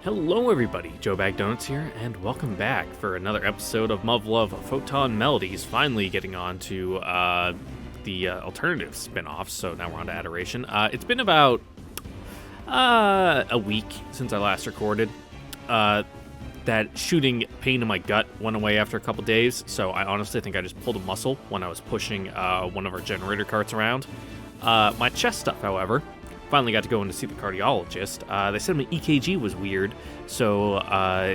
Hello everybody, Joe Bag Donuts here, and welcome back for another episode of MUV Photonmelodies, finally getting on to the alternative spin-offs, so now we're on to Adoration. It's been about a week since I last recorded. That shooting pain in my gut went away after a couple days, so I honestly think I just pulled a muscle when I was pushing one of our generator carts around. My chest stuff, however, finally got to go in to see the cardiologist. They said my EKG was weird, so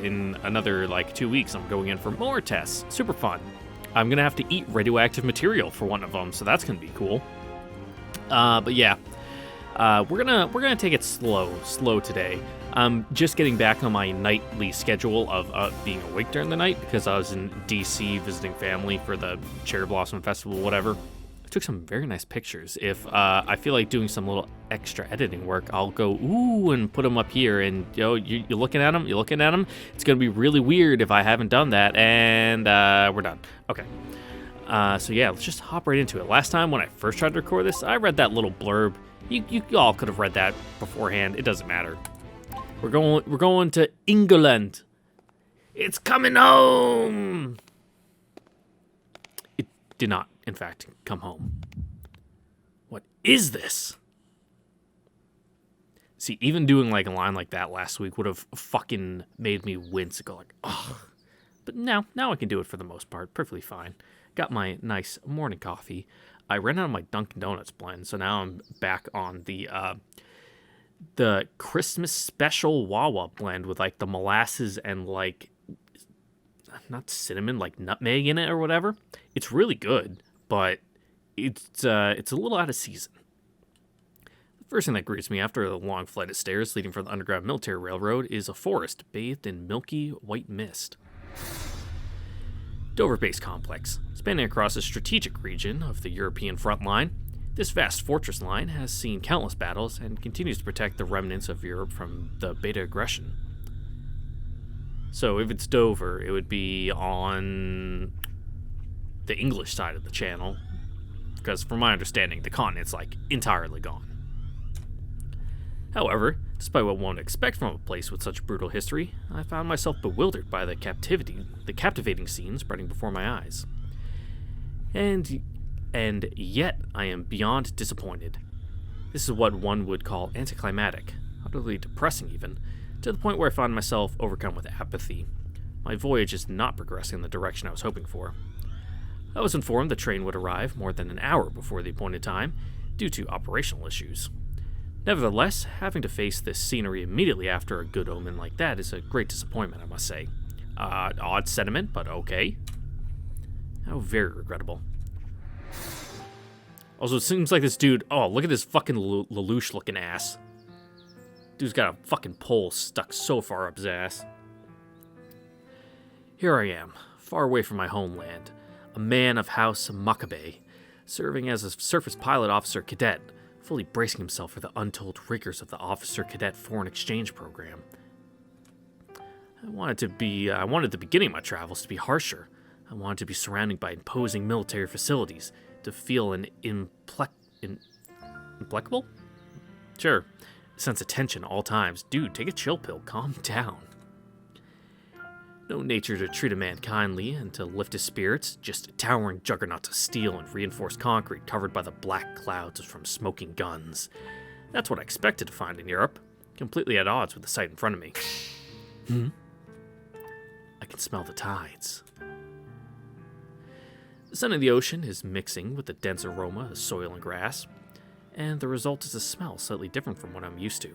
in another 2 weeks I'm going in for more tests. Super fun. I'm gonna have to eat radioactive material for one of them, so that's gonna be cool. But yeah, we're gonna take it slow today. I'm just getting back on my nightly schedule of being awake during the night because I was in DC visiting family for the Cherry Blossom Festival, whatever. I took some very nice pictures. If I feel like doing some little extra editing work, I'll go ooh and put them up here. And you're looking at them. It's gonna be really weird if I haven't done that. And we're done. Okay. So yeah, let's just hop right into it. Last time when I first tried to record this, I read that little blurb. You all could have read that beforehand. It doesn't matter. We're going to England. It's coming home. It did not, in fact, come home. What is this? See, even doing a line like that last week would have fucking made me wince and go ugh. But now I can do it for the most part, perfectly fine. Got my nice morning coffee. I ran out of my Dunkin' Donuts blend, so now I'm back on the Christmas special Wawa blend with the molasses and not cinnamon, nutmeg in it or whatever. It's really good, but it's a little out of season. The first thing that greets me after a long flight of stairs leading from the Underground Military Railroad is a forest bathed in milky white mist. Dover Base Complex, spanning across a strategic region of the European front line. This vast fortress line has seen countless battles and continues to protect the remnants of Europe from the Beta aggression. So if it's Dover, it would be on the English side of the channel, because from my understanding, the continent's entirely gone. However, despite what one would expect from a place with such brutal history, I found myself bewildered by the captivating scenes spreading before my eyes. And yet I am beyond disappointed. This is what one would call anticlimactic, utterly depressing even, to the point where I find myself overcome with apathy. My voyage is not progressing in the direction I was hoping for. I was informed the train would arrive more than an hour before the appointed time, due to operational issues. Nevertheless, having to face this scenery immediately after a good omen like that is a great disappointment, I must say. Odd sentiment, but okay. How very regrettable. Also, it seems like this dude... Oh, look at this fucking Lelouch-looking ass. Dude's got a fucking pole stuck so far up his ass. Here I am, far away from my homeland, a man of House Maccabee, serving as a surface pilot officer cadet, fully bracing himself for the untold rigors of the officer cadet foreign exchange program. I wanted the beginning of my travels to be harsher. I wanted to be surrounded by imposing military facilities, to feel an implacable? Sure. Sense of tension all times. Dude, take a chill pill. Calm down. No nature to treat a man kindly and to lift his spirits, just towering juggernauts of steel and reinforced concrete covered by the black clouds from smoking guns. That's what I expected to find in Europe, completely at odds with the sight in front of me. I can smell the tides. The sun in the ocean is mixing with the dense aroma of soil and grass, and the result is a smell slightly different from what I'm used to.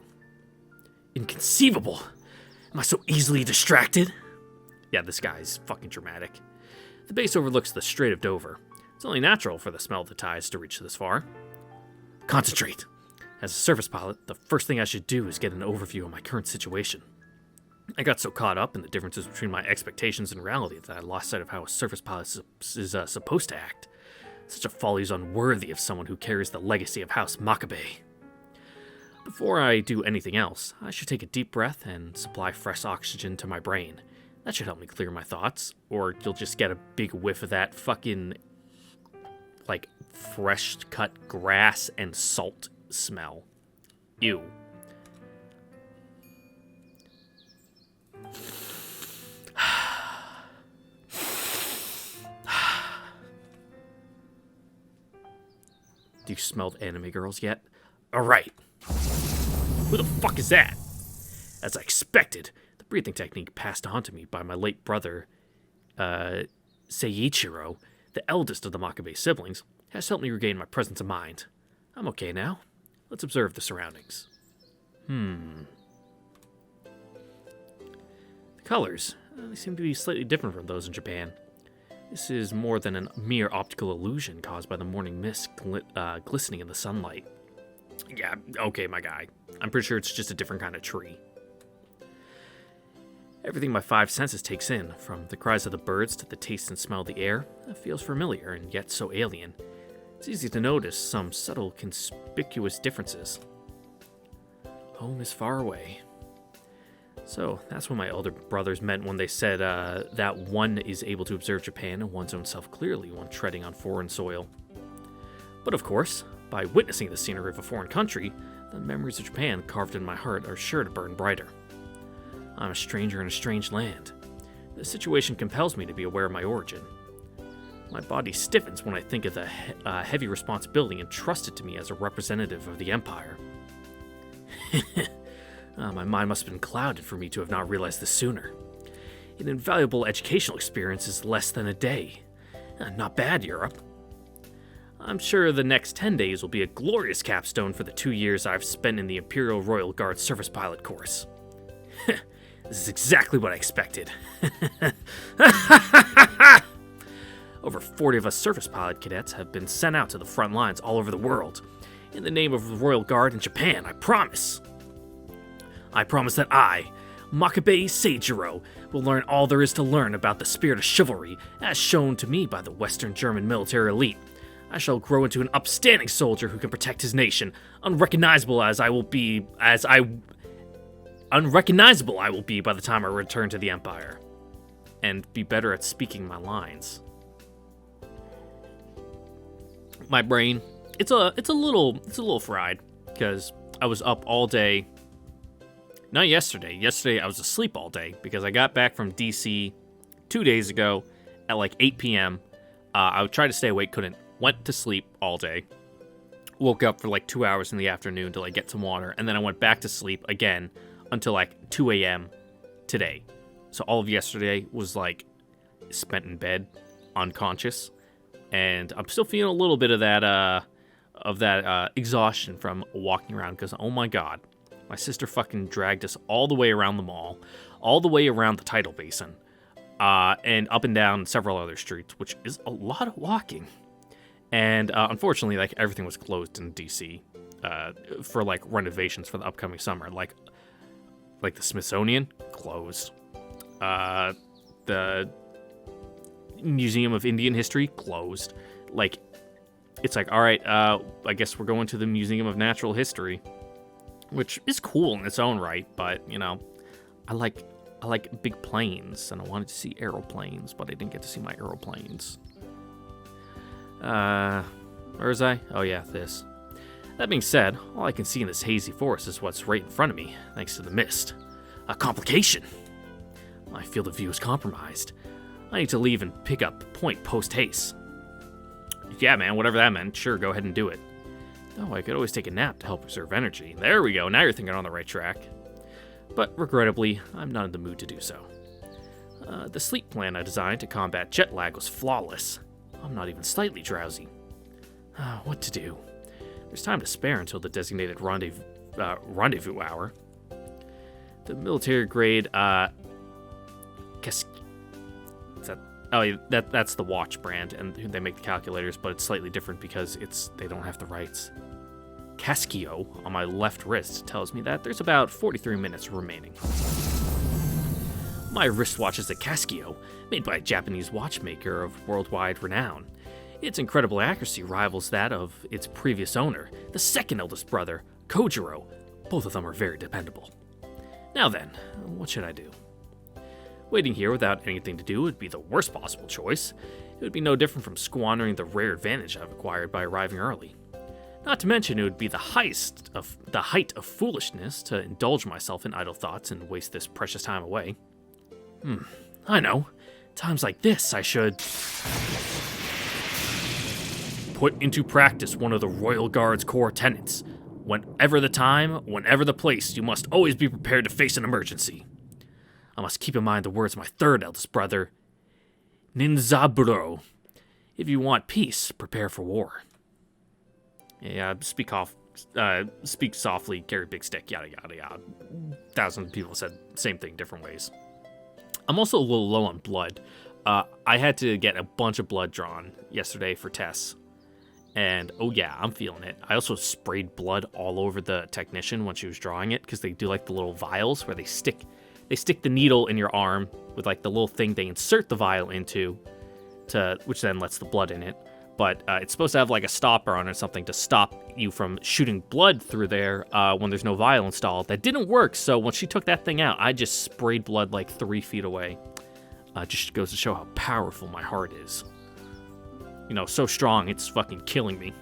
Inconceivable! Am I so easily distracted? Yeah, this guy's fucking dramatic. The base overlooks the Strait of Dover. It's only natural for the smell of the tides to reach this far. Concentrate! As a surface pilot, the first thing I should do is get an overview of my current situation. I got so caught up in the differences between my expectations and reality that I lost sight of how a surface pilot is supposed to act. Such a folly is unworthy of someone who carries the legacy of House Maccabee. Before I do anything else, I should take a deep breath and supply fresh oxygen to my brain. That should help me clear my thoughts, or you'll just get a big whiff of that fucking, fresh cut grass and salt smell. Ew. Do you smell anime girls yet? Alright. Who the fuck is that? As I expected, the breathing technique passed on to me by my late brother, Seiichiro, the eldest of the Makabe siblings, has helped me regain my presence of mind. I'm okay now. Let's observe the surroundings. The colors, they seem to be slightly different from those in Japan. This is more than a mere optical illusion caused by the morning mist glistening in the sunlight. Yeah, okay, my guy. I'm pretty sure it's just a different kind of tree. Everything my five senses takes in, from the cries of the birds to the taste and smell of the air, feels familiar and yet so alien. It's easy to notice some subtle, conspicuous differences. Home is far away. So, that's what my elder brothers meant when they said that one is able to observe Japan and one's own self clearly when treading on foreign soil. But of course, by witnessing the scenery of a foreign country, the memories of Japan carved in my heart are sure to burn brighter. I'm a stranger in a strange land. The situation compels me to be aware of my origin. My body stiffens when I think of the heavy responsibility entrusted to me as a representative of the Empire. My mind must have been clouded for me to have not realized this sooner. An invaluable educational experience is less than a day. Not bad, Europe. I'm sure the next 10 days will be a glorious capstone for the 2 years I've spent in the Imperial Royal Guard Service Pilot course. This is exactly what I expected. Over 40 of us service pilot cadets have been sent out to the front lines all over the world. In the name of the Royal Guard in Japan, I promise. I promise that I, Makabe Seijiro, will learn all there is to learn about the spirit of chivalry, as shown to me by the Western German military elite. I shall grow into an upstanding soldier who can protect his nation, unrecognizable I will be by the time I return to the Empire, and be better at speaking my lines. My brain, it's a little fried because I was up all day. Not yesterday. Yesterday I was asleep all day because I got back from DC 2 days ago at like 8 p.m. I tried to stay awake, couldn't. Went to sleep all day. Woke up for like 2 hours in the afternoon to like get some water, and then I went back to sleep again until like 2 a.m. today. So all of yesterday was like spent in bed, unconscious, and I'm still feeling a little bit of that exhaustion from walking around because oh my god, my sister fucking dragged us all the way around the mall, all the way around the tidal basin, and up and down several other streets, which is a lot of walking. And unfortunately, like everything was closed in DC for like renovations for the upcoming summer. Like the Smithsonian closed, the Museum of Indian History closed. Like it's like, all right, I guess we're going to the Museum of Natural History, which is cool in its own right. But you know, I like big planes, and I wanted to see aeroplanes, but I didn't get to see my aeroplanes. Where was I? Oh yeah, this. That being said, all I can see in this hazy forest is what's right in front of me, thanks to the mist. A complication! My field of view is compromised. I need to leave and pick up point post-haste. Yeah, man, whatever that meant, sure, go ahead and do it. Oh, I could always take a nap to help preserve energy. There we go, now you're thinking on the right track. But regrettably, I'm not in the mood to do so. The sleep plan I designed to combat jet lag was flawless. I'm not even slightly drowsy. What to do? There's time to spare until the designated rendezvous hour. The military-grade, that's the watch brand, and they make the calculators, but it's slightly different because they don't have the rights. Cascio on my left wrist tells me that there's about 43 minutes remaining. My wristwatch is a Cascio, made by a Japanese watchmaker of worldwide renown. Its incredible accuracy rivals that of its previous owner, the second eldest brother, Kojiro. Both of them are very dependable. Now then, what should I do? Waiting here without anything to do would be the worst possible choice. It would be no different from squandering the rare advantage I've acquired by arriving early. Not to mention, it would be the height of foolishness to indulge myself in idle thoughts and waste this precious time away. I know. Times like this, I should... put into practice one of the Royal Guard's core tenets. Whenever the time, whenever the place, you must always be prepared to face an emergency. I must keep in mind the words of my third eldest brother, Ninzaburo. If you want peace, prepare for war. Yeah, speak softly, carry big stick, yada yada yada. Thousands of people said the same thing different ways. I'm also a little low on blood. I had to get a bunch of blood drawn yesterday for tests. And, oh yeah, I'm feeling it. I also sprayed blood all over the technician when she was drawing it, because they do like the little vials where they stick the needle in your arm with like the little thing they insert the vial into, which then lets the blood in it. But it's supposed to have like a stopper on it or something to stop you from shooting blood through there when there's no vial installed. That didn't work, so when she took that thing out, I just sprayed blood like 3 feet away. Just goes to show how powerful my heart is. You know, so strong, it's fucking killing me.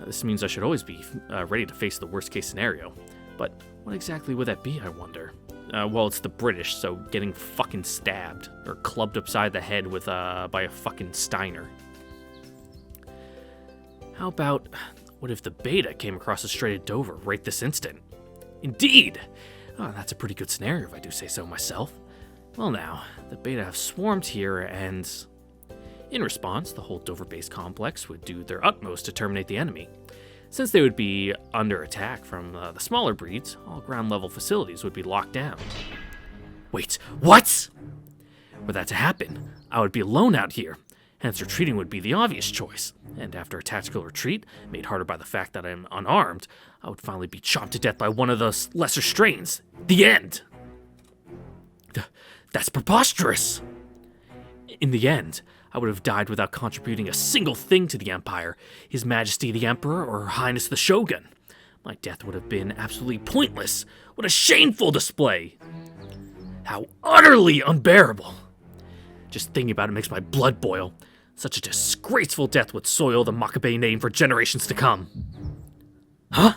This means I should always be ready to face the worst case scenario. But what exactly would that be, I wonder? Well, it's the British, so getting fucking stabbed or clubbed upside the head with by a fucking Steiner. How about, what if the Beta came across the Strait of Dover right this instant? Indeed! Oh, that's a pretty good scenario if I do say so myself. Well now, the Beta have swarmed here and... In response, the whole Dover base complex would do their utmost to terminate the enemy. Since they would be under attack from the smaller breeds, all ground-level facilities would be locked down. Wait, what? Were that to happen, I would be alone out here, hence retreating would be the obvious choice. And after a tactical retreat, made harder by the fact that I am unarmed, I would finally be chopped to death by one of those lesser strains. The end! That's preposterous! In the end, I would have died without contributing a single thing to the Empire, His Majesty the Emperor or Her Highness the Shogun. My death would have been absolutely pointless. What a shameful display! How utterly unbearable! Just thinking about it makes my blood boil. Such a disgraceful death would soil the Makabe name for generations to come. Huh?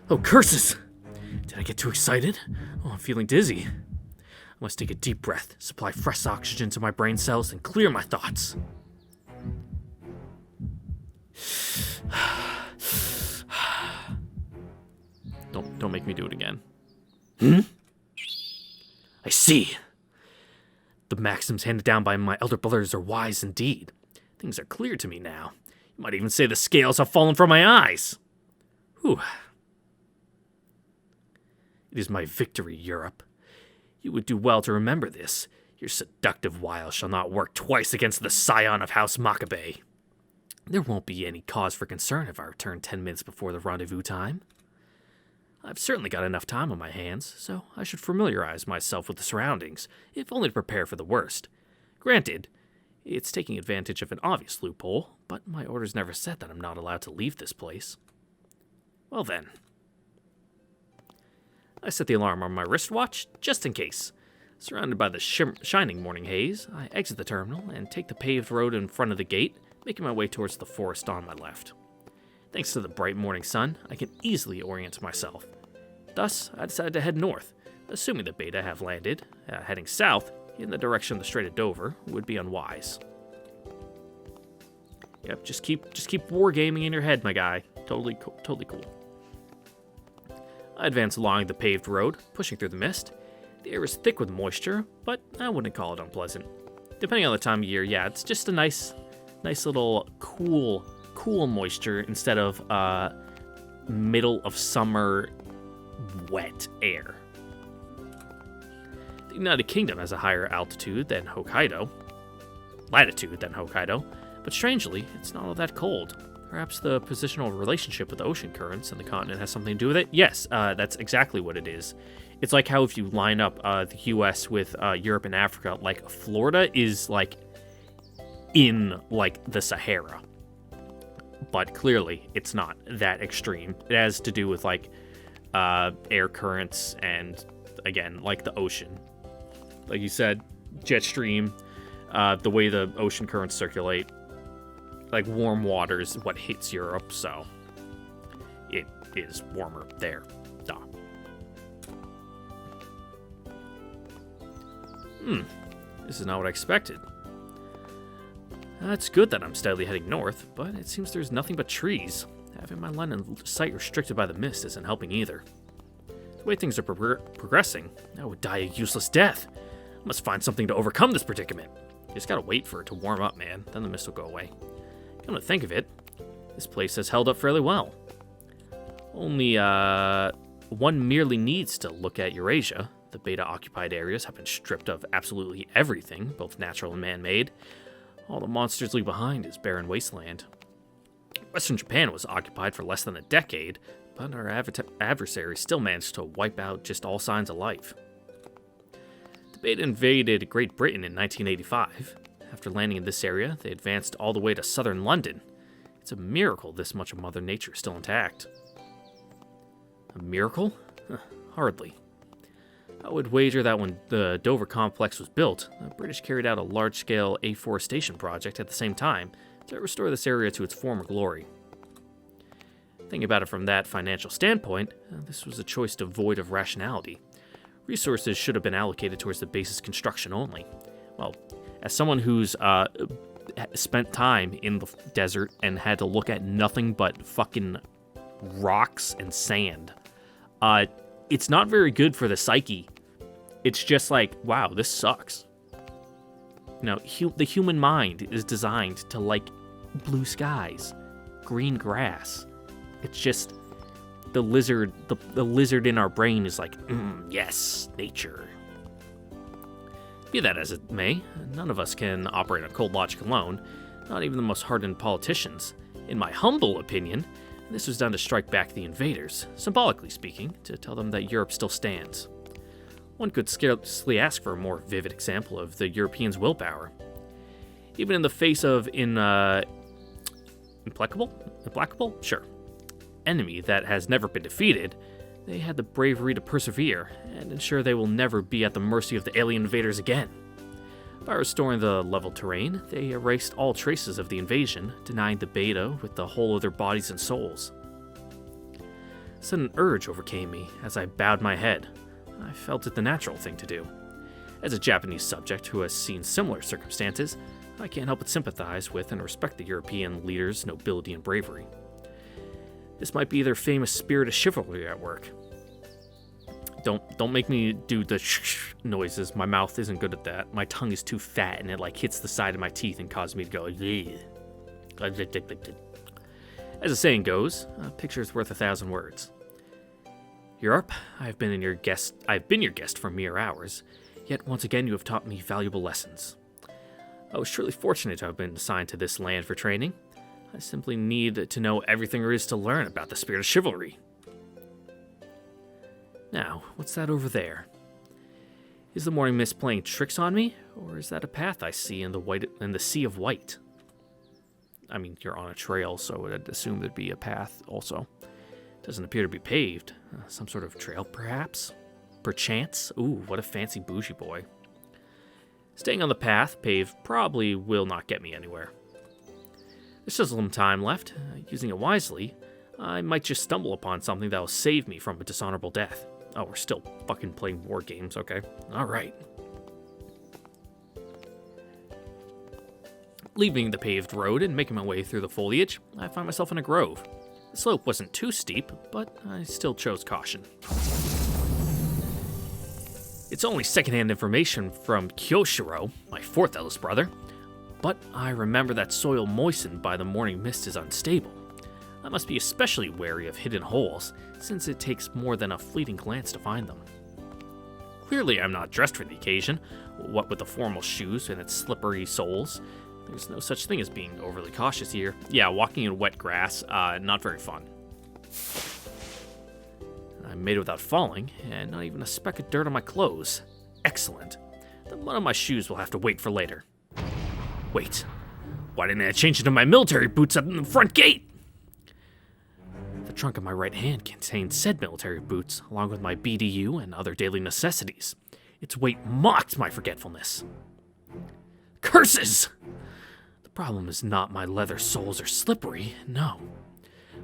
Oh, curses! Did I get too excited? Oh, I'm feeling dizzy. I must take a deep breath, supply fresh oxygen to my brain cells, and clear my thoughts. Don't make me do it again. I see. The maxims handed down by my elder brothers are wise indeed. Things are clear to me now. You might even say the scales have fallen from my eyes. Whew. It is my victory, Europe. You would do well to remember this. Your seductive wiles shall not work twice against the scion of House Makabe. There won't be any cause for concern if I return 10 minutes before the rendezvous time. I've certainly got enough time on my hands, so I should familiarize myself with the surroundings, if only to prepare for the worst. Granted, it's taking advantage of an obvious loophole, but my orders never said that I'm not allowed to leave this place. Well then. I set the alarm on my wristwatch, just in case. Surrounded by the shining morning haze, I exit the terminal and take the paved road in front of the gate, making my way towards the forest on my left. Thanks to the bright morning sun, I can easily orient myself. Thus, I decided to head north, assuming the Beta have landed. Heading south, in the direction of the Strait of Dover, would be unwise. Yep, just keep wargaming in your head, my guy. Totally cool. I advance along the paved road, pushing through the mist. The air is thick with moisture, but I wouldn't call it unpleasant. Depending on the time of year, yeah, it's just a nice little cool moisture instead of middle of summer wet air. The United Kingdom has a higher latitude than Hokkaido, but strangely, it's not all that cold. Perhaps the positional relationship with the ocean currents and the continent has something to do with it? Yes, that's exactly what it is. It's like how if you line up the US with Europe and Africa, like Florida is like in like the Sahara. But clearly, it's not that extreme. It has to do with like air currents and, again, like the ocean. Like you said, jet stream, the way the ocean currents circulate. Like warm water is what hits Europe, so it is warmer there. Duh. This is not what I expected. It's good that I'm steadily heading north, but it seems there's nothing but trees. Having my line of sight restricted by the mist isn't helping either. The way things are progressing, I would die a useless death. I must find something to overcome this predicament. You just gotta wait for it to warm up, man. Then the mist will go away. Come to think of it, this place has held up fairly well. Only, one merely needs to look at Eurasia. The beta-occupied areas have been stripped of absolutely everything, both natural and man-made. All the monsters leave behind is barren wasteland. Western Japan was occupied for less than a decade, but our adversaries still managed to wipe out just all signs of life. The Beta invaded Great Britain in 1985. After landing in this area, they advanced all the way to southern London. It's a miracle this much of Mother Nature is still intact. A miracle? Hardly. I would wager that when the Dover complex was built, the British carried out a large-scale afforestation project at the same time to restore this area to its former glory. Thinking about it from that financial standpoint, this was a choice devoid of rationality. Resources should have been allocated towards the base's construction only. Well, as someone who's spent time in the desert and had to look at nothing but fucking rocks and sand, it's not very good for the psyche. It's just like, wow, this sucks. The human mind is designed to like blue skies, green grass. It's just the lizard in our brain is like, yes, nature. Be that as it may, none of us can operate on cold logic alone, not even the most hardened politicians. In my humble opinion, this was done to strike back the invaders, symbolically speaking, to tell them that Europe still stands. One could scarcely ask for a more vivid example of the Europeans' willpower. Even in the face of implacable? Sure. Enemy that has never been defeated, they had the bravery to persevere and ensure they will never be at the mercy of the alien invaders again. By restoring the level terrain, they erased all traces of the invasion, denying the Beta with the whole of their bodies and souls. A sudden urge overcame me as I bowed my head. I felt it the natural thing to do. As a Japanese subject who has seen similar circumstances, I can't help but sympathize with and respect the European leaders' nobility and bravery. This might be their famous spirit of chivalry at work. Don't make me do the noises. My mouth isn't good at that. My tongue is too fat and it like hits the side of my teeth and causes me to go. As the saying goes, a picture is worth 1,000 words. Europe, I've been your guest for mere hours, yet once again you have taught me valuable lessons. I was truly fortunate to have been assigned to this land for training. I simply need to know everything there is to learn about the spirit of chivalry. Now, what's that over there? Is the morning mist playing tricks on me, or is that a path I see in the sea of white? I mean, you're on a trail, so I'd assume there'd be a path also. Doesn't appear to be paved. Some sort of trail, perhaps? Perchance? Ooh, what a fancy bougie boy. Staying on the path, paved, probably will not get me anywhere. There's still some time left. Using it wisely, I might just stumble upon something that will save me from a dishonorable death. Oh, we're still fucking playing war games, okay. Alright. Leaving the paved road and making my way through the foliage, I find myself in a grove. The slope wasn't too steep, but I still chose caution. It's only secondhand information from Kyoshiro, my fourth eldest brother, but I remember that soil moistened by the morning mist is unstable. I must be especially wary of hidden holes, since it takes more than a fleeting glance to find them. Clearly I'm not dressed for the occasion, what with the formal shoes and its slippery soles. There's no such thing as being overly cautious here. Yeah, walking in wet grass, not very fun. I made it without falling, and not even a speck of dirt on my clothes. Excellent. The mud on my shoes will have to wait for later. Wait, why didn't I change into my military boots up in the front gate? The trunk of my right hand contained said military boots, along with my BDU and other daily necessities. Its weight mocked my forgetfulness. Curses! The problem is not my leather soles are slippery, no.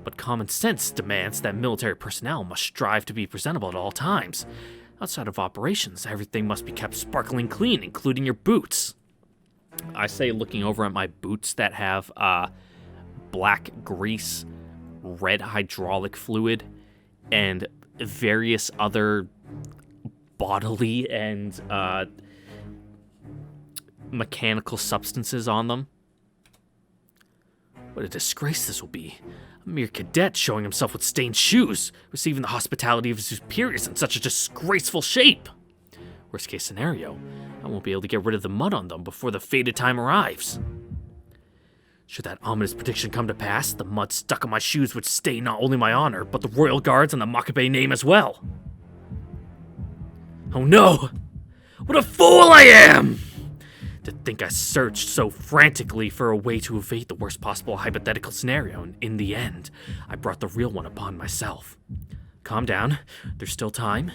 But common sense demands that military personnel must strive to be presentable at all times. Outside of operations, everything must be kept sparkling clean, including your boots. I say, looking over at my boots that have black grease, red hydraulic fluid, and various other bodily and mechanical substances on them. What a disgrace this will be. A mere cadet showing himself with stained shoes, receiving the hospitality of his superiors in such a disgraceful shape. Worst case scenario, I won't be able to get rid of the mud on them before the fated time arrives. Should that ominous prediction come to pass, the mud stuck on my shoes would stain not only my honor, but the royal guards and the Makabe name as well. Oh no! What a fool I am! To think I searched so frantically for a way to evade the worst possible hypothetical scenario, and in the end, I brought the real one upon myself. Calm down, there's still time.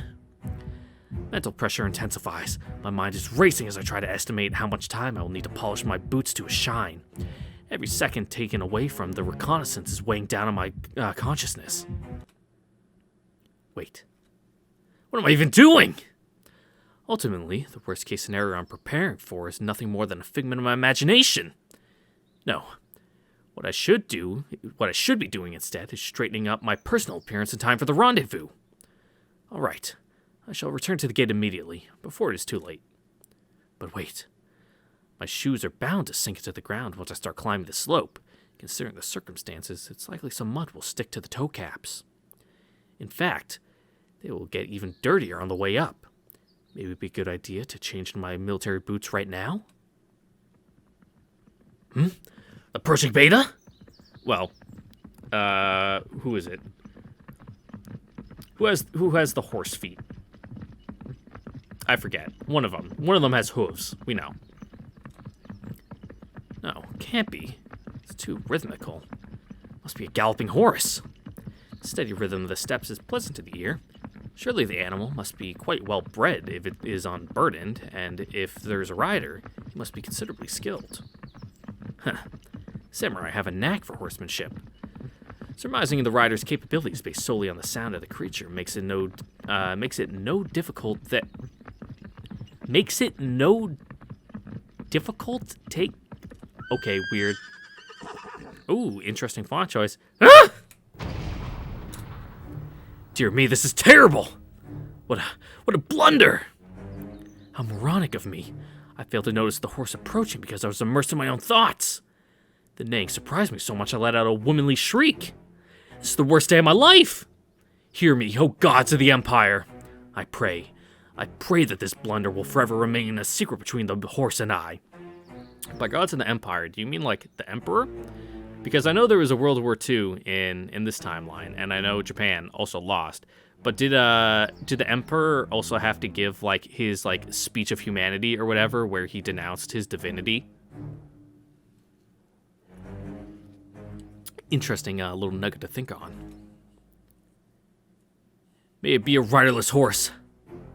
Mental pressure intensifies. My mind is racing as I try to estimate how much time I will need to polish my boots to a shine. Every second taken away from the reconnaissance is weighing down on my consciousness. Wait. What am I even doing? Ultimately, the worst-case scenario I'm preparing for is nothing more than a figment of my imagination. No. What I should be doing instead is straightening up my personal appearance in time for the rendezvous. All right. I shall return to the gate immediately, before it is too late. But wait. My shoes are bound to sink into the ground once I start climbing the slope. Considering the circumstances, it's likely some mud will stick to the toe caps. In fact, they will get even dirtier on the way up. Maybe it'd be a good idea to change into my military boots right now? Approaching Beta? Well, who is it? Who has the horse feet? I forget. One of them. One of them has hooves. We know. No, can't be. It's too rhythmical. Must be a galloping horse. The steady rhythm of the steps is pleasant to the ear. Surely the animal must be quite well bred if it is unburdened, and if there's a rider, he must be considerably skilled. Huh. Samurai have a knack for horsemanship. Surmising the rider's capabilities based solely on the sound of the creature makes it no difficult take. Okay, weird. Ooh, interesting font choice. Ah! Dear me, this is terrible! What a blunder! How moronic of me. I failed to notice the horse approaching because I was immersed in my own thoughts. The neighing surprised me so much I let out a womanly shriek. This is the worst day of my life! Hear me, O gods of the Empire! I pray that this blunder will forever remain a secret between the horse and I. By gods of the Empire, do you mean like the Emperor? Because I know there was a World War II in this timeline, and I know Japan also lost. But did the Emperor also have to give like his like speech of humanity or whatever, where he denounced his divinity? Interesting little nugget to think on. May it be a riderless horse.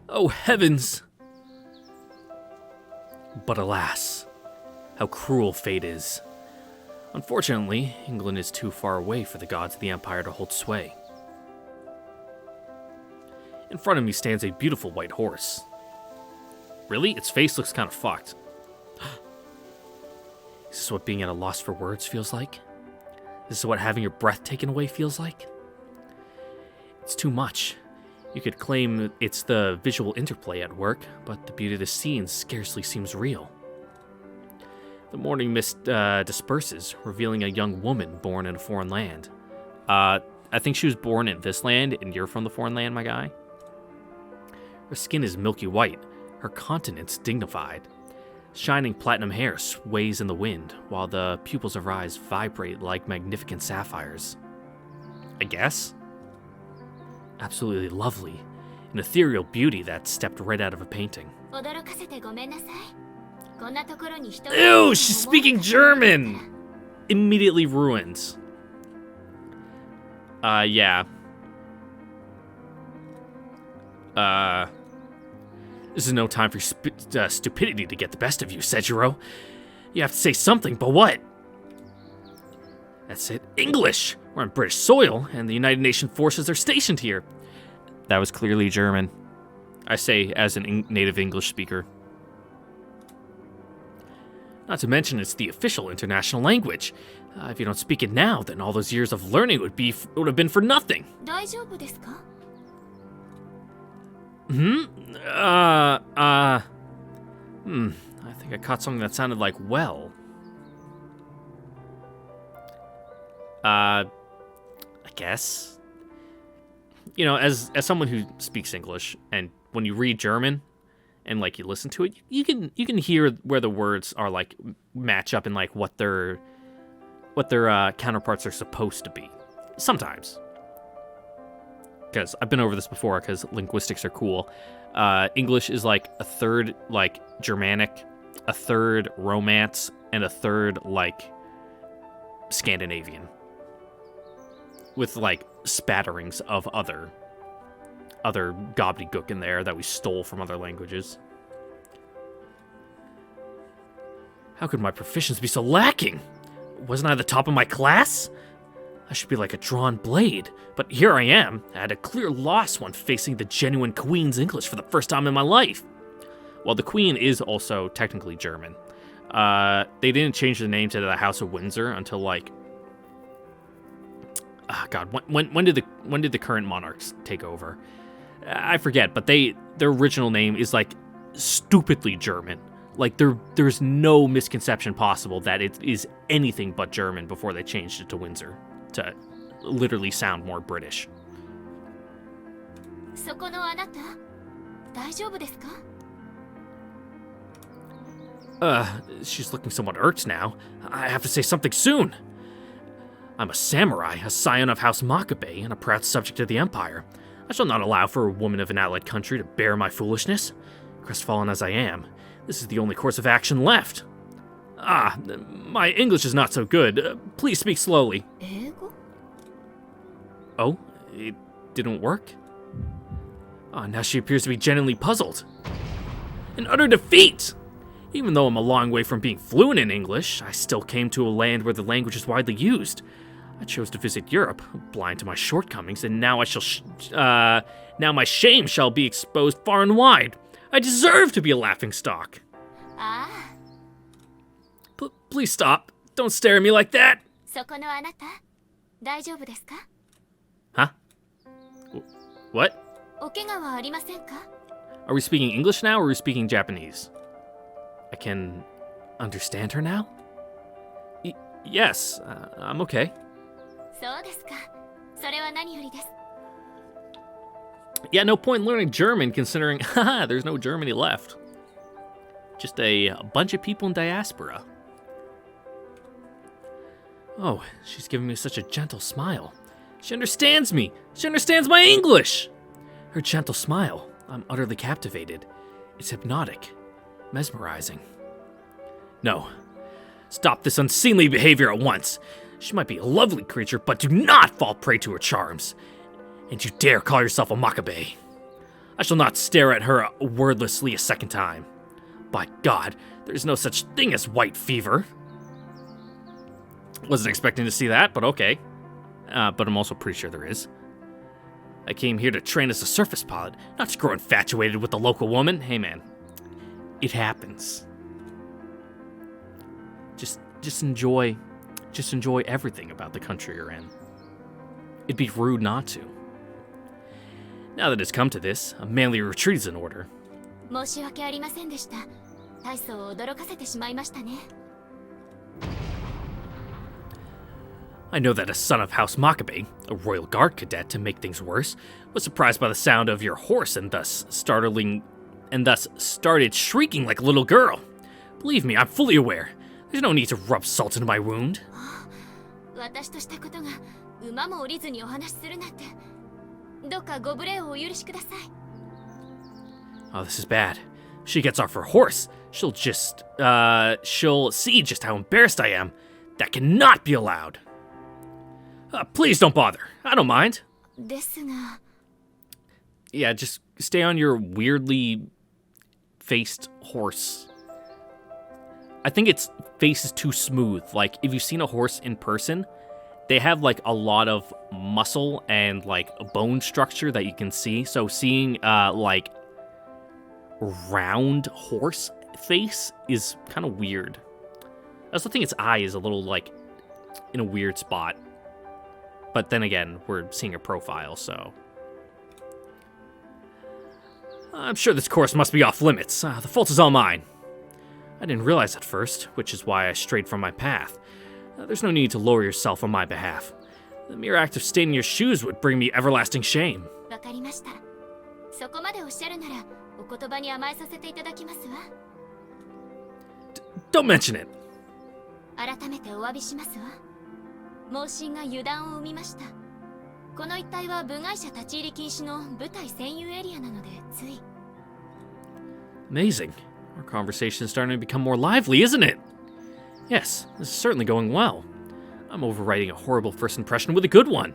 Oh heavens! But alas, how cruel fate is. Unfortunately, England is too far away for the gods of the Empire to hold sway. In front of me stands a beautiful white horse. Really? Its face looks kind of fucked. Is this what being at a loss for words feels like? This is what having your breath taken away feels like? It's too much. You could claim it's the visual interplay at work, but the beauty of the scene scarcely seems real. The morning mist disperses, revealing a young woman born in a foreign land. I think she was born in this land, and you're from the foreign land, my guy. Her skin is milky white, her countenance dignified. Shining platinum hair sways in the wind, while the pupils of her eyes vibrate like magnificent sapphires. I guess? Absolutely lovely, an ethereal beauty that stepped right out of a painting. Ew, she's speaking German! Immediately ruins. Yeah. This is no time for stupidity to get the best of you, Sejiro. You have to say something, but what? That's it. English! We're on British soil, and the United Nations forces are stationed here. That was clearly German. I say as a native English speaker. Not to mention it's the official international language. If you don't speak it now, then all those years of learning would have been for nothing. 大丈夫ですか? I think I caught something that sounded like well. I guess. You know, as someone who speaks English, and when you read German and like you listen to it, you can hear where the words are like match up in like what their counterparts are supposed to be. Sometimes. Because I've been over this before, because linguistics are cool. English is like a third like Germanic, a third Romance, and a third like Scandinavian. With like spatterings of other gobbledygook in there that we stole from other languages. How could my proficiency be so lacking? Wasn't I the top of my class? I should be like a drawn blade, but here I am. I had a clear loss when facing the genuine Queen's English for the first time in my life. Well, the Queen is also technically German. They didn't change the name to the House of Windsor until like, God, when did the current monarchs take over? I forget, but their original name is like stupidly German. Like there's no misconception possible that it is anything but German before they changed it to Windsor to literally sound more British. そこのあなた、大丈夫ですか? She's looking somewhat irked now. I have to say something soon. I'm a samurai, a scion of House Makabe, and a proud subject of the Empire. I shall not allow for a woman of an allied country to bear my foolishness. Crestfallen as I am, this is the only course of action left. My English is not so good. Please speak slowly. 英語? Oh, it didn't work? Now she appears to be genuinely puzzled. An utter defeat! Even though I'm a long way from being fluent in English, I still came to a land where the language is widely used. I chose to visit Europe, blind to my shortcomings, and now now my shame shall be exposed far and wide. I deserve to be a laughingstock. Please stop. Don't stare at me like that. そこのあなた、大丈夫ですか? Huh? What? お怪我はありませんか? Are we speaking English now, or are we speaking Japanese? I can understand her now? Yes, I'm okay. そうですか。それは何よりです。 Yeah, no point in learning German considering, haha, there's no Germany left. Just a bunch of people in diaspora. Oh, she's giving me such a gentle smile. She understands me. She understands my English. Her gentle smile. I'm utterly captivated. It's hypnotic. Mesmerizing. No. Stop this unseemly behavior at once. She might be a lovely creature, but do not fall prey to her charms. And you dare call yourself a Makabe. I shall not stare at her wordlessly a second time. By God, there's no such thing as white fever. Wasn't expecting to see that, but okay. But I'm also pretty sure there is. I came here to train as a surface pilot, not to grow infatuated with the local woman. Hey man, it happens. Just enjoy everything about the country you're in. It'd be rude not to. Now that it's come to this, a manly retreat is in order. 申し訳ありませんでした。大層驚かせてしまいましたね。 I know that a son of House Makabe, a royal guard cadet to make things worse, was surprised by the sound of your horse and thus started shrieking like a little girl. Believe me, I'm fully aware. There's no need to rub salt into my wound. 私としたことが馬も降りずにお話しするなんて。どうかご無礼をお許しください。 Oh, this is bad. If she gets off her horse, she'll see just how embarrassed I am. That cannot be allowed. Please don't bother. I don't mind. ですが。 Yeah, just stay on your weirdly faced horse. I think its face is too smooth. Like, if you've seen a horse in person, they have, like, a lot of muscle and, like, bone structure that you can see. So seeing, like, round horse face is kind of weird. I also think its eye is a little, like, in a weird spot. But then again, we're seeing a profile, so... I'm sure this course must be off limits. The fault is all mine. I didn't realize at first, which is why I strayed from my path. There's no need to lower yourself on my behalf. The mere act of staying in your shoes would bring me everlasting shame. わかりました。そこまでおっしゃるなら、お言葉に甘えさせていただきますわ。Don't mention it. 改めてお詫びしますわ。盲信が油断を生みました。この一帯は部外者立ち入り禁止の部隊専有エリアなのでつい。Amazing. Our conversation is starting to become more lively, isn't it? Yes, this is certainly going well. I'm overwriting a horrible first impression with a good one.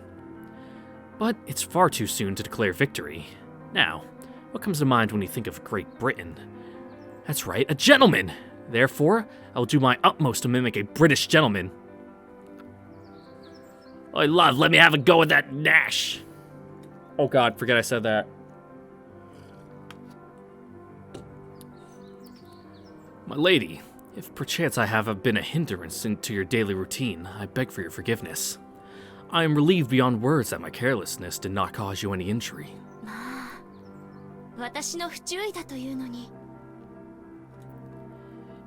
But it's far too soon to declare victory. Now, what comes to mind when you think of Great Britain? That's right, a gentleman! Therefore, I will do my utmost to mimic a British gentleman. Oh, love, let me have a go with that Nash! Oh god, forget I said that. My lady, if perchance I have been a hindrance to your daily routine, I beg for your forgiveness. I am relieved beyond words that my carelessness did not cause you any injury. 私の不注意だというのに。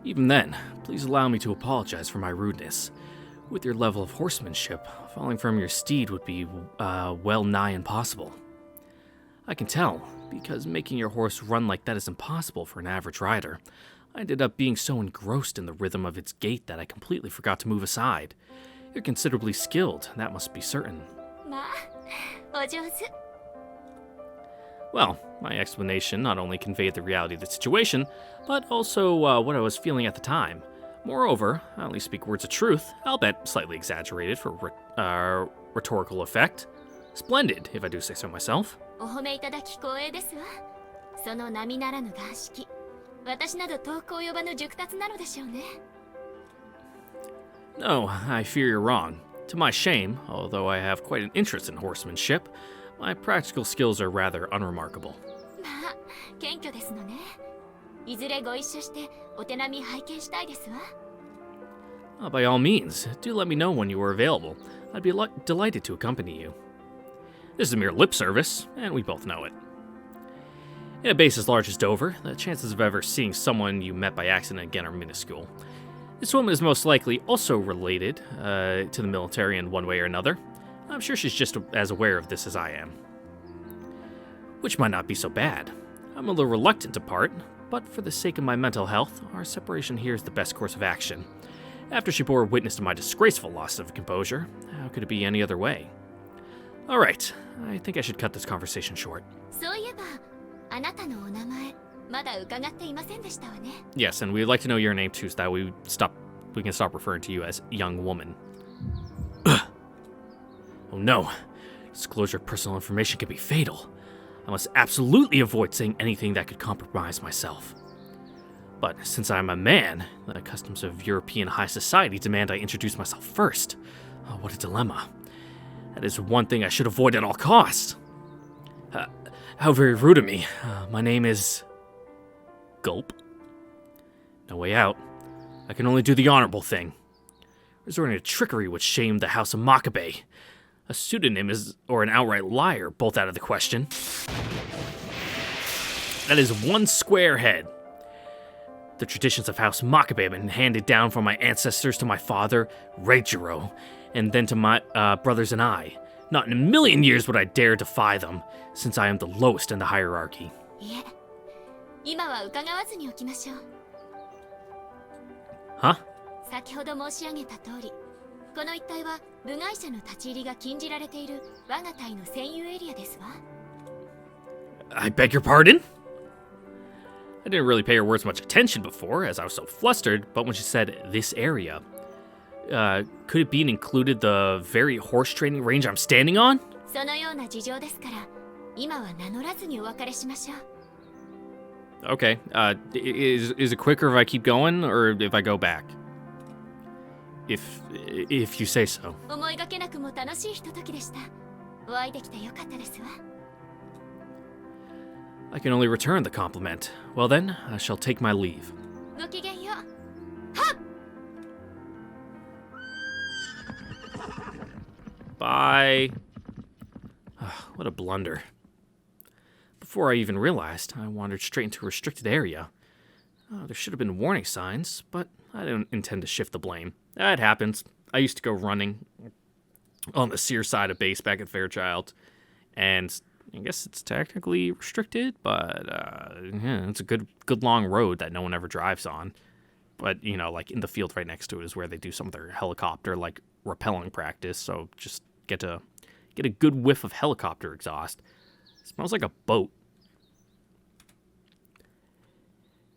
Even then, please allow me to apologize for my rudeness. With your level of horsemanship, falling from your steed would be, well nigh impossible. I can tell, because making your horse run like that is impossible for an average rider. I ended up being so engrossed in the rhythm of its gait that I completely forgot to move aside. You're considerably skilled, that must be certain. まあ、お上手。 Well, my explanation not only conveyed the reality of the situation, but also what I was feeling at the time. Moreover, I only speak words of truth, albeit slightly exaggerated for rhetorical effect. Splendid, if I do say so myself. お褒めいただき光栄ですわ。その並ならぬ眼識。私など遠く及ばぬ熟達なのでしょうね。 No, I fear you're wrong. To my shame, although I have quite an interest in horsemanship, my practical skills are rather unremarkable. まあ、謙虚ですのね。いずれご一緒してお手並み拝見したいですわ。By all means, do let me know when you are available. I'd be delighted to accompany you. This is a mere lip service, and we both know it. In a base as large as Dover, the chances of ever seeing someone you met by accident again are minuscule. This woman is most likely also related to the military in one way or another. I'm sure she's just as aware of this as I am. Which might not be so bad. I'm a little reluctant to part, but for the sake of my mental health, our separation here is the best course of action. After she bore witness to my disgraceful loss of composure, how could it be any other way? Alright, I think I should cut this conversation short. そういえば、あなたのお名前、まだ伺っていませんでしたわね。 Yes, and we'd like to know your name too, so that we can stop referring to you as young woman. Oh no, disclosure of personal information can be fatal. I must absolutely avoid saying anything that could compromise myself. But since I'm a man, the customs of European high society demand I introduce myself first. Oh, what a dilemma. That is one thing I should avoid at all costs. How very rude of me. My name is... Gulp. No way out. I can only do the honorable thing. Resorting to trickery would shame the House of Makabe. A pseudonym or an outright liar, both out of the question. That is one square head. The traditions of House Makabe have been handed down from my ancestors to my father, Reijiro, and then to my brothers and I. Not in a million years would I dare defy them, since I am the lowest in the hierarchy. いえ、今は伺わずにおきましょう。 Huh? 先ほど申し上げた通り、この一帯は部外者の立ち入りが禁じられている我が隊の専有エリアですわ。 I beg your pardon? I didn't really pay her words much attention before, as I was so flustered, but when she said this area, could it be included the very horse training range I'm standing on? そのような事情ですから、今は名乗らずにお別れしましょう。 Okay, is it quicker if I keep going, or if I go back? If you say so. 思いがけなくも楽しいひとときでした。お会いできてよかったですわ。 I can only return the compliment. Well then, I shall take my leave. ごきげんよう。はっ Bye. What a blunder. Before I even realized, I wandered straight into a restricted area. There should have been warning signs, but I didn't intend to shift the blame. It happens. I used to go running on the Sear side of base back at Fairchild, and I guess it's technically restricted, but yeah, it's a good long road that no one ever drives on. But, you know, like in the field right next to it is where they do some of their helicopter, like, rappelling practice, so just get a good whiff of helicopter exhaust. It smells like a boat.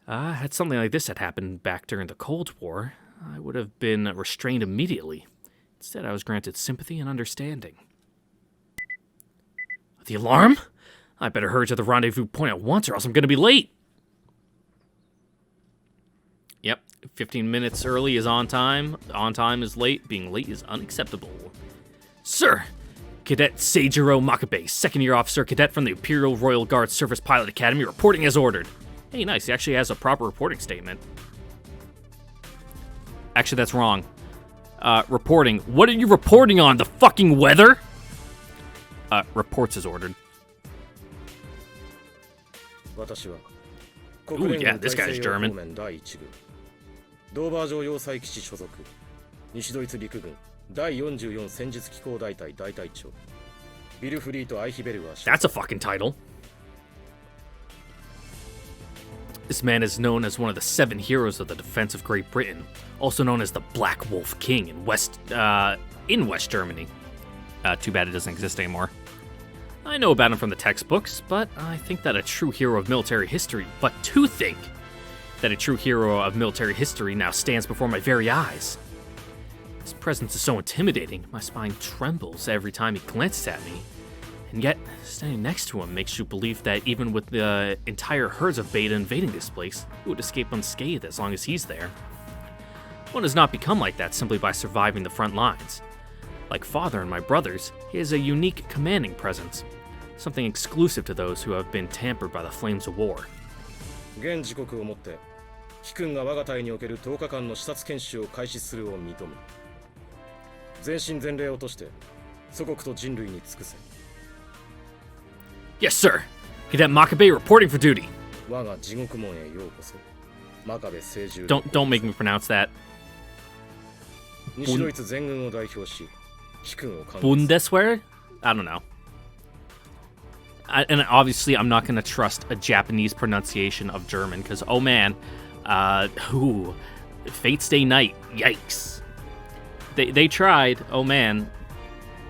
Had something like this had happened back during the Cold War, I would have been restrained immediately. Instead, I was granted sympathy and understanding. The alarm? I better hurry to the rendezvous point at once or else I'm going to be late. Yep, 15 minutes early is on time. On time is late. Being late is unacceptable. Sir, Cadet Seijiro Makabe, second-year officer cadet from the Imperial Royal Guard Surface Pilot Academy, reporting as ordered. Hey, nice. He actually has a proper reporting statement. Actually, that's wrong. Reporting. What are you reporting on? The fucking weather? Reports as ordered. Ooh, yeah, this guy's German. That's a fucking title. This man is known as one of the 7 heroes of the defense of Great Britain, also known as the Black Wolf King in West Germany. Too bad it doesn't exist anymore. I know about him from the textbooks, but I think that a true hero of military history, now stands before my very eyes. His presence is so intimidating, my spine trembles every time he glances at me. And yet, standing next to him makes you believe that even with the entire herds of beta invading this place, he would escape unscathed as long as he's there. One does not become like that simply by surviving the front lines. Like Father and my brothers, he has a unique commanding presence, something exclusive to those who have been tampered by the flames of war. Yes, sir. Cadet Makabe reporting for duty. Don't make me pronounce that. Bundeswehr? I don't know. And obviously, I'm not going to trust a Japanese pronunciation of German, because, oh man, Fate's Day Night, yikes. They tried, oh man.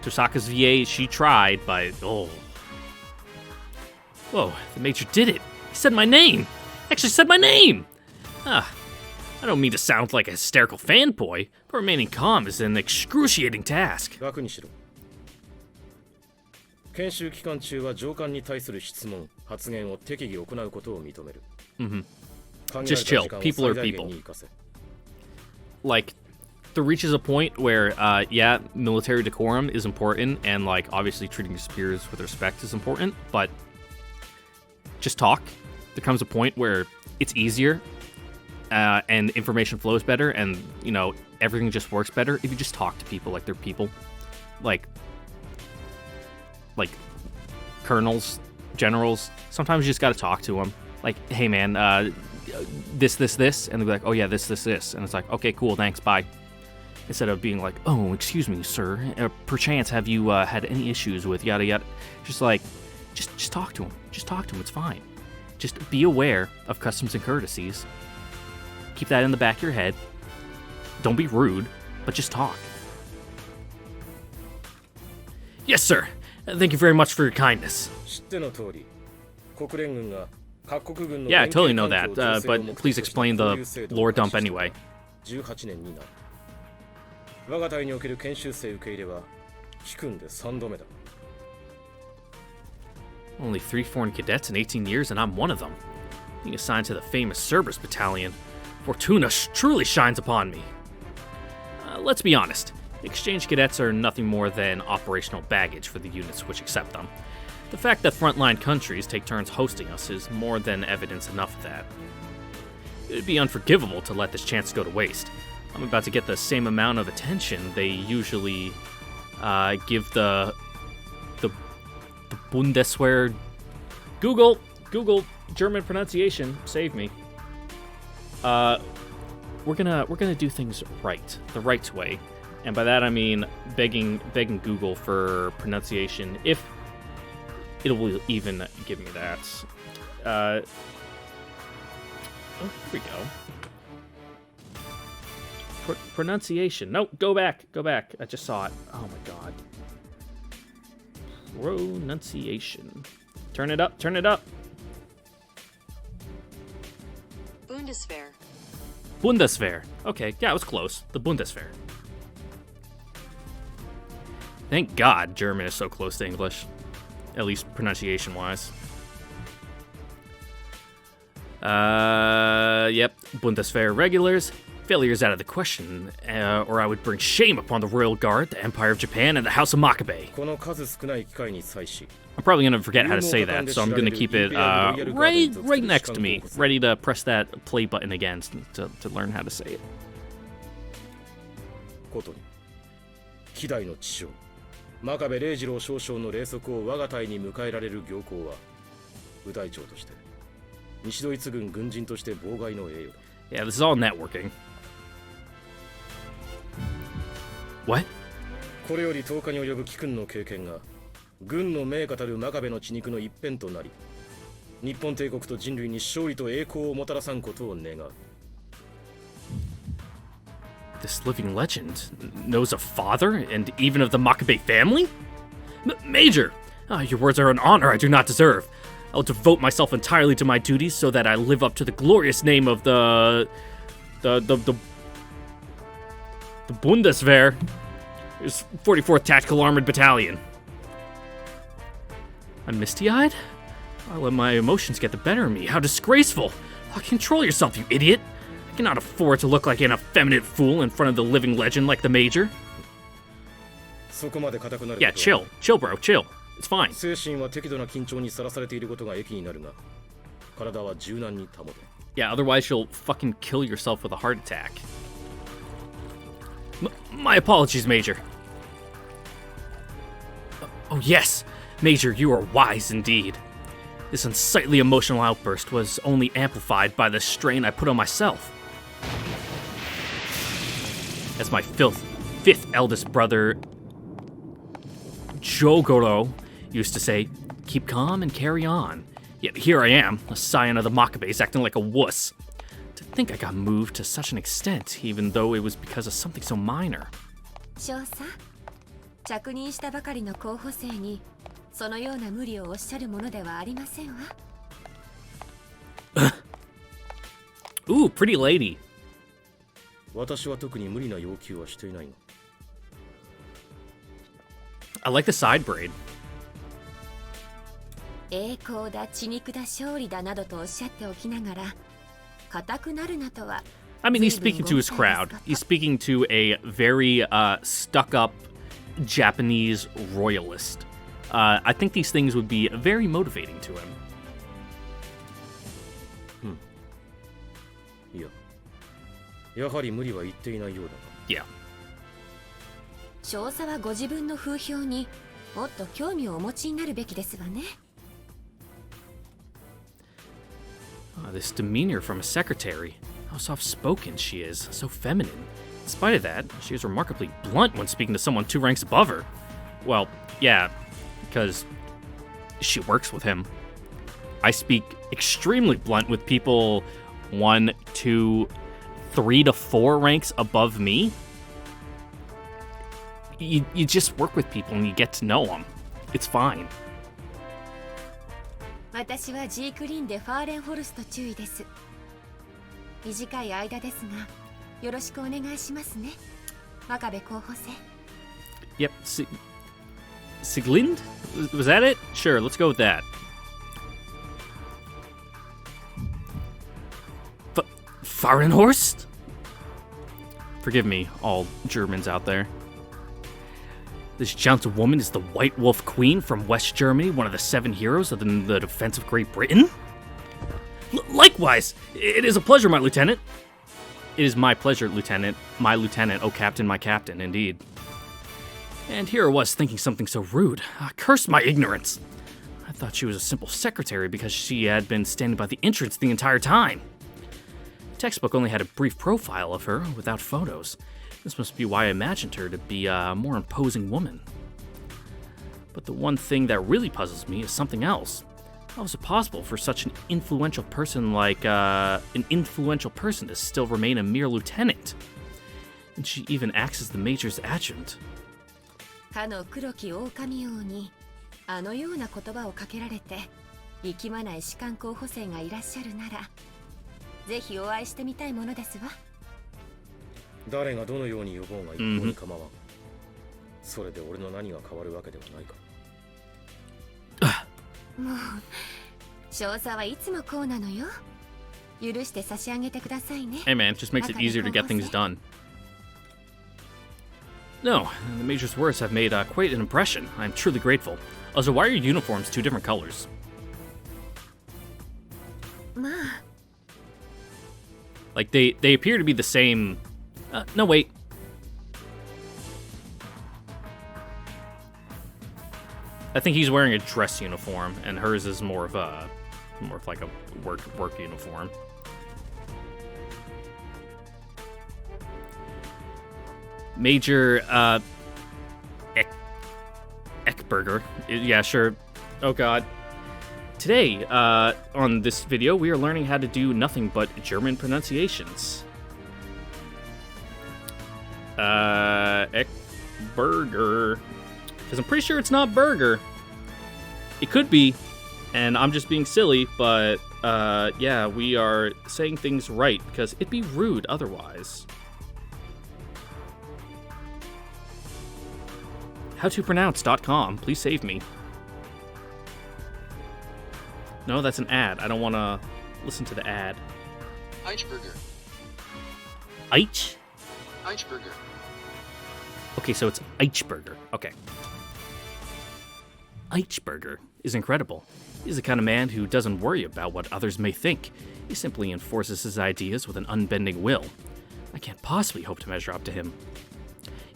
Tosaka's VA, she tried, but, oh. Whoa, the Major did it. He said my name. Actually said my name. I don't mean to sound like a hysterical fanboy, but remaining calm is an excruciating task. Just chill. People are people. Like, there reaches a point where, yeah, military decorum is important, and, like, obviously treating your superiors with respect is important, but just talk. There comes a point where it's easier, and information flows better, and, you know, everything just works better if you just talk to people like they're people. Like colonels, generals, sometimes you just gotta talk to them. Like, hey man, this, and they'll be like, oh yeah, this, and it's like, okay, cool, thanks, bye. Instead of being like, oh, excuse me, sir, perchance have you had any issues with yada yada. Just like, just talk to him. Just talk to him, it's fine. Just be aware of customs and courtesies. Keep that in the back of your head. Don't be rude, but just talk. Yes, sir. Thank you very much for your kindness. Yeah, I totally know that, but please explain the lore dump anyway. Only 3 foreign cadets in 18 years, and I'm one of them. Being assigned to the famous Cerberus Battalion, Fortuna truly shines upon me. Let's be honest. Exchange cadets are nothing more than operational baggage for the units which accept them. The fact that frontline countries take turns hosting us is more than evidence enough of that. It would be unforgivable to let this chance go to waste. I'm about to get the same amount of attention they usually give the Bundeswehr. Google German pronunciation. Save me. We're gonna do things right, the right way, and by that I mean begging Google for pronunciation, if it will even give me that. Oh, here we go. Pronunciation. No, go back. I just saw it. Oh my god. Pronunciation. Turn it up. Bundeswehr. Okay, yeah, it was close. The Bundeswehr. Thank God German is so close to English. At least pronunciation-wise. Yep. Bundeswehr regulars. Failure is out of the question, or I would bring shame upon the Royal Guard, the Empire of Japan, and the House of Makabe. I'm probably gonna forget how to say that, so I'm gonna keep it right next to me, ready to press that play button again to learn how to say it. 希代の知将真壁礼二郎少将の霊息を我が隊に迎えられる行幸は部隊長として西ドイツ軍軍人として妨害の栄誉だ。 Yeah, this is all networking. What? これより10日に及ぶ貴君の経験が軍の名家たる真壁の血肉の一辺となり日本帝国と人類に勝利と栄光をもたらさんことを願う。 This living legend knows of father and even of the Makabe family? Major! Your words are an honor I do not deserve. I'll devote myself entirely to my duties so that I live up to the glorious name of the Bundeswehr. It's 44th Tactical Armored Battalion. I'm misty-eyed? I let my emotions get the better of me. How disgraceful! Control yourself, you idiot! I cannot afford to look like an effeminate fool in front of the living legend like the Major. Yeah, chill, bro, chill. It's fine. 精神は適度な緊張にさらされていることが益になるが、体は柔軟に保て。Yeah, otherwise you'll fucking kill yourself with a heart attack. My apologies, Major. Oh yes, Major, you are wise indeed. This unsightly emotional outburst was only amplified by the strain I put on myself. As my fifth eldest brother, Jogoro, used to say, keep calm and carry on. Yet here I am, a scion of the Makabes, acting like a wuss. To think I got moved to such an extent, even though it was because of something so minor. 少佐、着任したばかりの候補生にそのような無理をおっしゃるものではありませんわ。Ooh, pretty lady. 私は特に無理な要求はしていないの。 I like the side braid. 栄光だ、血肉だ、勝利だなどとおっしゃっておきながら、固くなるなとは。I mean, he's speaking to his crowd. He's speaking to a very stuck-up Japanese royalist. I think these things would be very motivating to him. いや、やはり無理は言っていないようだが。Yeah. 少佐はご自分の風評にもっと興味をお持ちになるべきですわね。This demeanor from a secretary. How soft-spoken she is, so feminine. In spite of that, she is remarkably blunt when speaking to someone 2 ranks above her. Well, yeah, because she works with him. I speak extremely blunt with people 1, 2, 3 to 4 ranks above me. You just work with people and you get to know them. It's fine. 私はジークリンでファーレンホルスト注意です。短い間ですが、よろしくお願いしますね。真壁候補生。Yep. Siglind? Was that it? Sure, let's go with that. Fahrenhorst? Forgive me, all Germans out there. This gentlewoman is the White Wolf Queen from West Germany, one of the 7 heroes of the defense of Great Britain? Likewise! It is a pleasure, my lieutenant. It is my pleasure, lieutenant. My lieutenant, oh captain, my captain, indeed. And here I was thinking something so rude. Curse my ignorance. I thought she was a simple secretary because she had been standing by the entrance the entire time. The textbook only had a brief profile of her without photos. This must be why I imagined her to be a more imposing woman. But the one thing that really puzzles me is something else. How is it possible for such an influential person to still remain a mere lieutenant? And she even acts as the major's adjutant. かの黒き狼王にあのような言葉をかけられて息まない士官候補生がいらっしゃるならぜひお会いしてみたいものですわ。誰がどのように呼ぼうが一向に構わん。それで俺の何が変わるわけではないか。もう少佐はいつもこうなのよ。許して差し上げてくださいね。 Hey man, it just makes it easier to get things done. No, the Major's words have made quite an impression. I'm truly grateful. Also, why are your uniforms two different colors? まあ Like, they appear to be the same... no, wait. I think he's wearing a dress uniform, and hers is more of like a work uniform. Major, Eckberger. Yeah, sure. Oh god. Today, on this video, we are learning how to do nothing but German pronunciations. Eckberger. Because I'm pretty sure it's not burger. It could be, and I'm just being silly, but, yeah, we are saying things right, because it'd be rude otherwise. Howtopronounce.com, please save me. No, that's an ad. I don't want to listen to the ad. Eichberger. Eich? Eichberger. Okay, so it's Eichberger. Okay. Eichberger is incredible. He's the kind of man who doesn't worry about what others may think. He simply enforces his ideas with an unbending will. I can't possibly hope to measure up to him.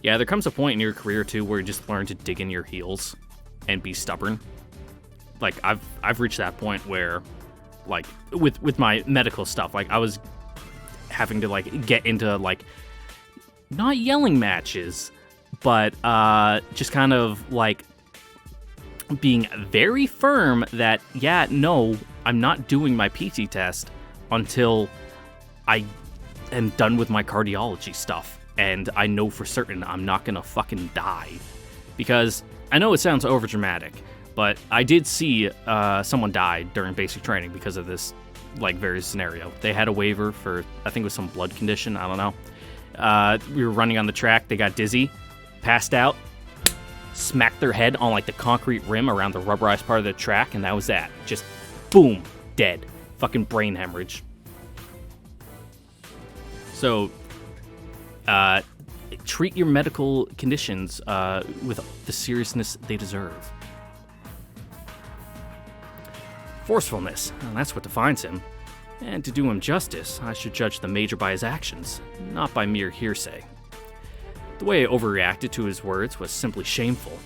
Yeah, there comes a point in your career, too, where you just learn to dig in your heels and be stubborn. Like, I've reached that point where, like, with my medical stuff, like, I was having to, like, get into, like, not yelling matches, but just kind of, like, being very firm that, yeah, no, I'm not doing my PT test until I am done with my cardiology stuff. And I know for certain I'm not gonna fucking die. Because I know it sounds overdramatic, but I did see someone die during basic training because of this, like, very scenario. They had a waiver for, I think it was some blood condition, I don't know. We were running on the track, they got dizzy, passed out, smacked their head on, like, the concrete rim around the rubberized part of the track, and that was that. Just, boom, dead. Fucking brain hemorrhage. So, treat your medical conditions with the seriousness they deserve. Forcefulness, that's what defines him. And to do him justice, I should judge the Major by his actions, not by mere hearsay. The way I overreacted to his words was simply shameful.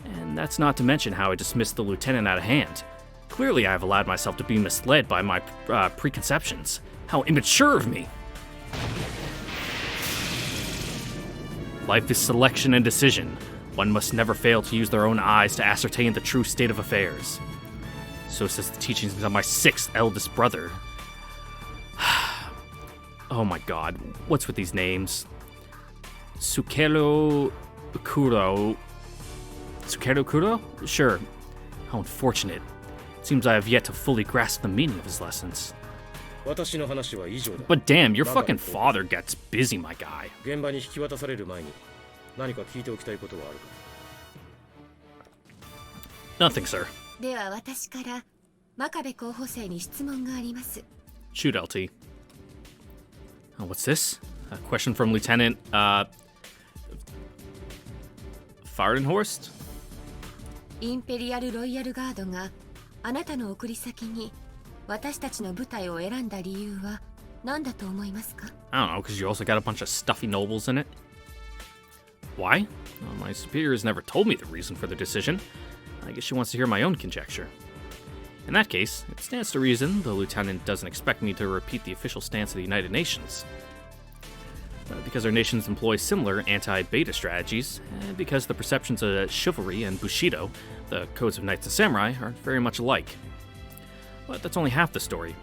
And that's not to mention how I dismissed the lieutenant out of hand. Clearly I have allowed myself to be misled by my preconceptions. How immature of me! Life is selection and decision. One must never fail to use their own eyes to ascertain the true state of affairs. So says the teachings of my sixth eldest brother. Oh my god, what's with these names? Sukero Kuro. Sukero Kuro? Sure. How unfortunate. It seems I have yet to fully grasp the meaning of his lessons. But damn, your fucking father gets busy, my guy. Nothing, sir. では私から真壁候補生に質問があります。 Shoot, LT. Oh, what's this? A question from Lieutenant, Fardenhorst? インペリアル・ロイヤル・ガードがあなたの送り先に私たちの部隊を選んだ理由は何だと思いますか？ I don't know, because you also got a bunch of stuffy nobles in it. Why? Well, my superiors never told me the reason for their decision. I guess she wants to hear my own conjecture. In that case, it stands to reason the lieutenant doesn't expect me to repeat the official stance of the United Nations. Because our nations employ similar anti-beta strategies, and because the perceptions of chivalry and bushido, the codes of knights and samurai, are very much alike. But that's only half the story.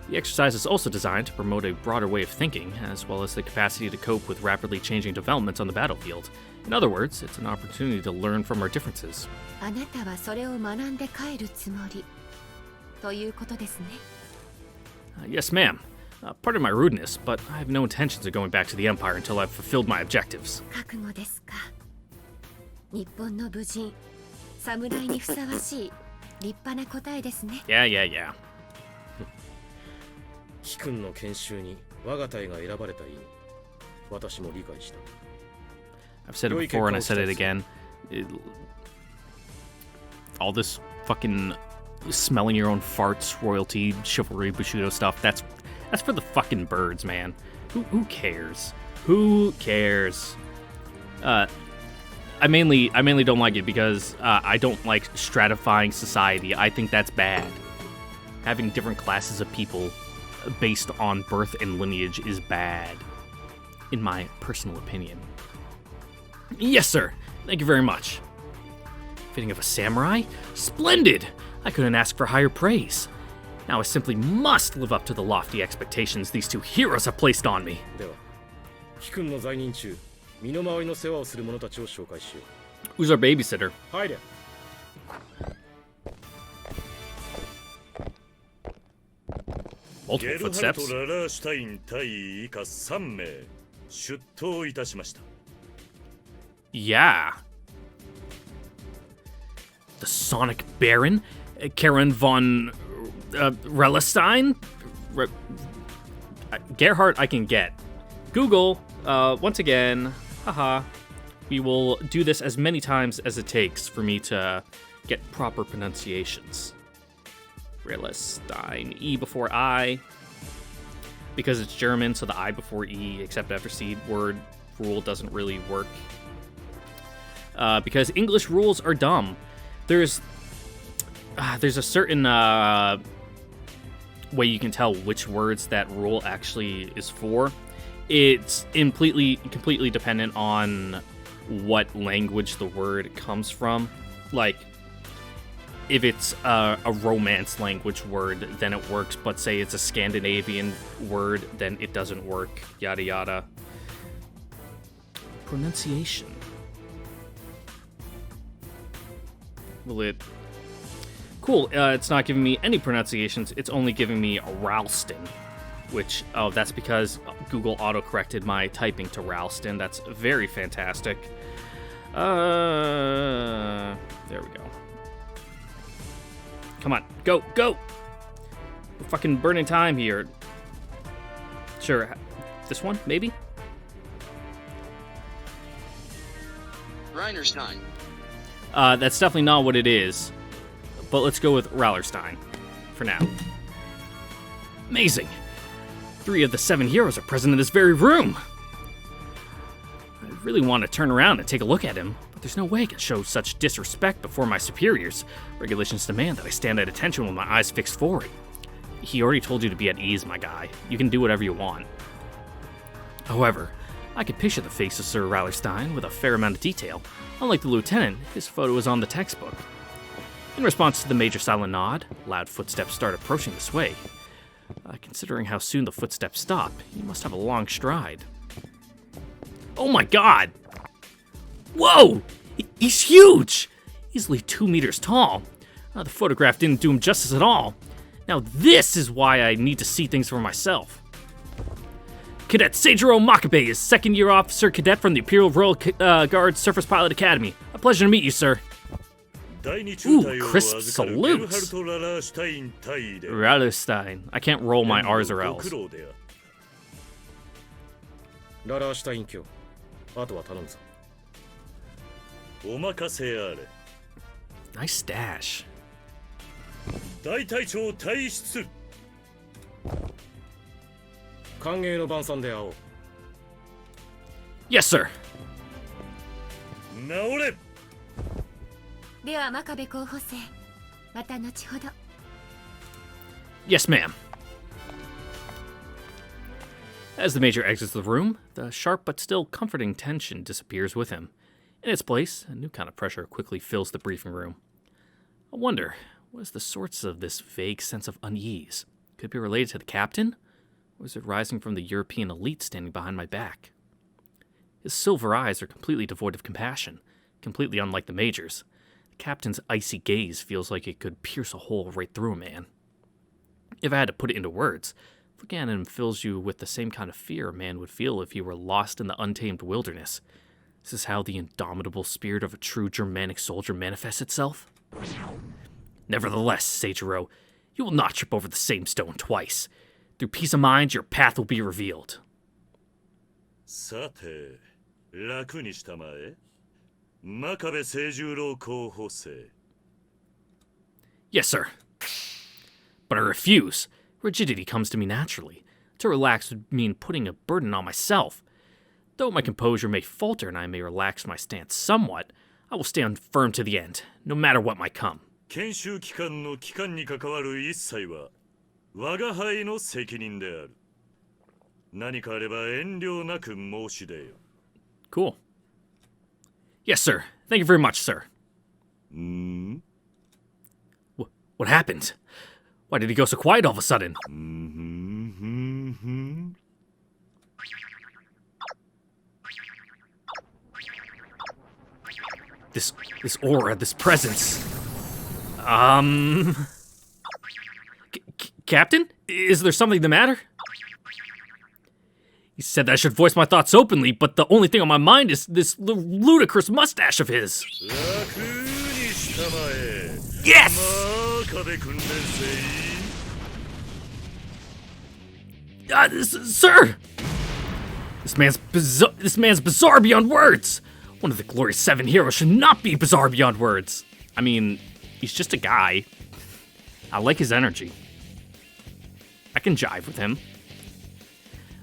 The exercise is also designed to promote a broader way of thinking, as well as the capacity to cope with rapidly changing developments on the battlefield. In other words, it's an opportunity to learn from our differences. あなたはそれを学んで帰るつもりということですね。Yes, ma'am. Pardon my rudeness, but I have no intentions of going back to the Empire until I've fulfilled my objectives. 覚悟ですか。日本の武人、侍にふさわしい立派な答えですね。Yeah, yeah, yeah. 貴君の研修に我が隊が選ばれた意味、私も理解した。I've said it before and I said it again. All this fucking smelling your own farts, royalty, chivalry, bushido stuff, that's for the fucking birds, man. Who cares? Who cares? I mainly don't like it because I don't like stratifying society. I think that's bad. Having different classes of people based on birth and lineage is bad, in my personal opinion. Yes, sir. Thank you very much. Fitting of a samurai? Splendid! I couldn't ask for higher praise. Now I simply must live up to the lofty expectations these two heroes have placed on me. では、貴君の在任中、身の回りの世話をする者たちを紹介しよ Who's our babysitter? う。入れ。Multiple ゲルハル footsteps. ト・ララーシュタイン対以下3名出頭いたしました。 Yeah. The Sonic Baron? Karen von Relestein? Gerhardt I can get. Google, once again, haha. We will do this as many times as it takes for me to get proper pronunciations. Relestein, E before I. Because it's German, so the I before E, except after C word rule doesn't really work. Because English rules are dumb. There's a certain way you can tell which words that rule actually is for. It's completely dependent on what language the word comes from. Like, if it's a Romance language word, then it works, but say it's a Scandinavian word, then it doesn't work, yada yada. Pronunciation. Will it... Cool, it's not giving me any pronunciations, it's only giving me Ralston. Which, oh, that's because Google auto-corrected my typing to Ralston. That's very fantastic. There we go. Come on, go, go! We're fucking burning time here. Sure, this one, maybe? Reinerstein. That's definitely not what it is. But let's go with Rallerstein for now. Amazing! 3 of the 7 heroes are present in this very room! I really want to turn around and take a look at him, but there's no way I can show such disrespect before my superiors. Regulations demand that I stand at attention with my eyes fixed forward. He already told you to be at ease, my guy. You can do whatever you want. However, I could picture the face of Sir Rallerstein with a fair amount of detail. Unlike the lieutenant, his photo is on the textbook. In response to the major silent nod, loud footsteps start approaching this way. Considering how soon the footsteps stop, he must have a long stride. Oh my god! Whoa! He's huge! Easily 2 meters tall. The photograph didn't do him justice at all. Now this is why I need to see things for myself. Cadet Seijiro Makabe is 2nd-year officer cadet from the Imperial Royal Guard Surface Pilot Academy. A pleasure to meet you, sir. Ooh, crisp salutes. Rallerstein. I can't roll my R's or L's. ララーシュタイン卿、あとは頼むぞ。お任せあれ。 Nice stash. 大隊長退出。歓迎の晩餐で会おう。 Yes, sir. 直れ。では真壁候補生、また後ほど。 Yes, ma'am. As the Major exits the room, the sharp but still comforting tension disappears with him. In its place, a new kind of pressure quickly fills the briefing room. I wonder, what is the source of this vague sense of unease? Could it be related to the captain? Or is it rising from the European elite standing behind my back? His silver eyes are completely devoid of compassion, completely unlike the Major's. The captain's icy gaze feels like it could pierce a hole right through a man. If I had to put it into words, looking at him fills you with the same kind of fear a man would feel if he were lost in the untamed wilderness. Is this how the indomitable spirit of a true Germanic soldier manifests itself? Nevertheless, Seijiro, you will not trip over the same stone twice. Through peace of mind, your path will be revealed. さて、楽にしたまえ。真壁清十郎候補生。 Yes, sir. But I refuse. Rigidity comes to me naturally. To relax would mean putting a burden on myself. Though my composure may falter and I may relax my stance somewhat, I will stand firm to the end, no matter what might come. 研修機関の機関に関わる一切は我が輩の責任である。何かあれば遠慮なく申し出よ。 Cool. Yes, sir. Thank you very much, sir. What happened? Why did he go so quiet all of a sudden? This aura, this presence. Captain? Is there something the matter? He said that I should voice my thoughts openly, but the only thing on my mind is this ludicrous mustache of his. Yes! Sir! This man's bizarre beyond words! One of the Glorious Seven heroes should not be bizarre beyond words. I mean, he's just a guy. I like his energy. I can jive with him.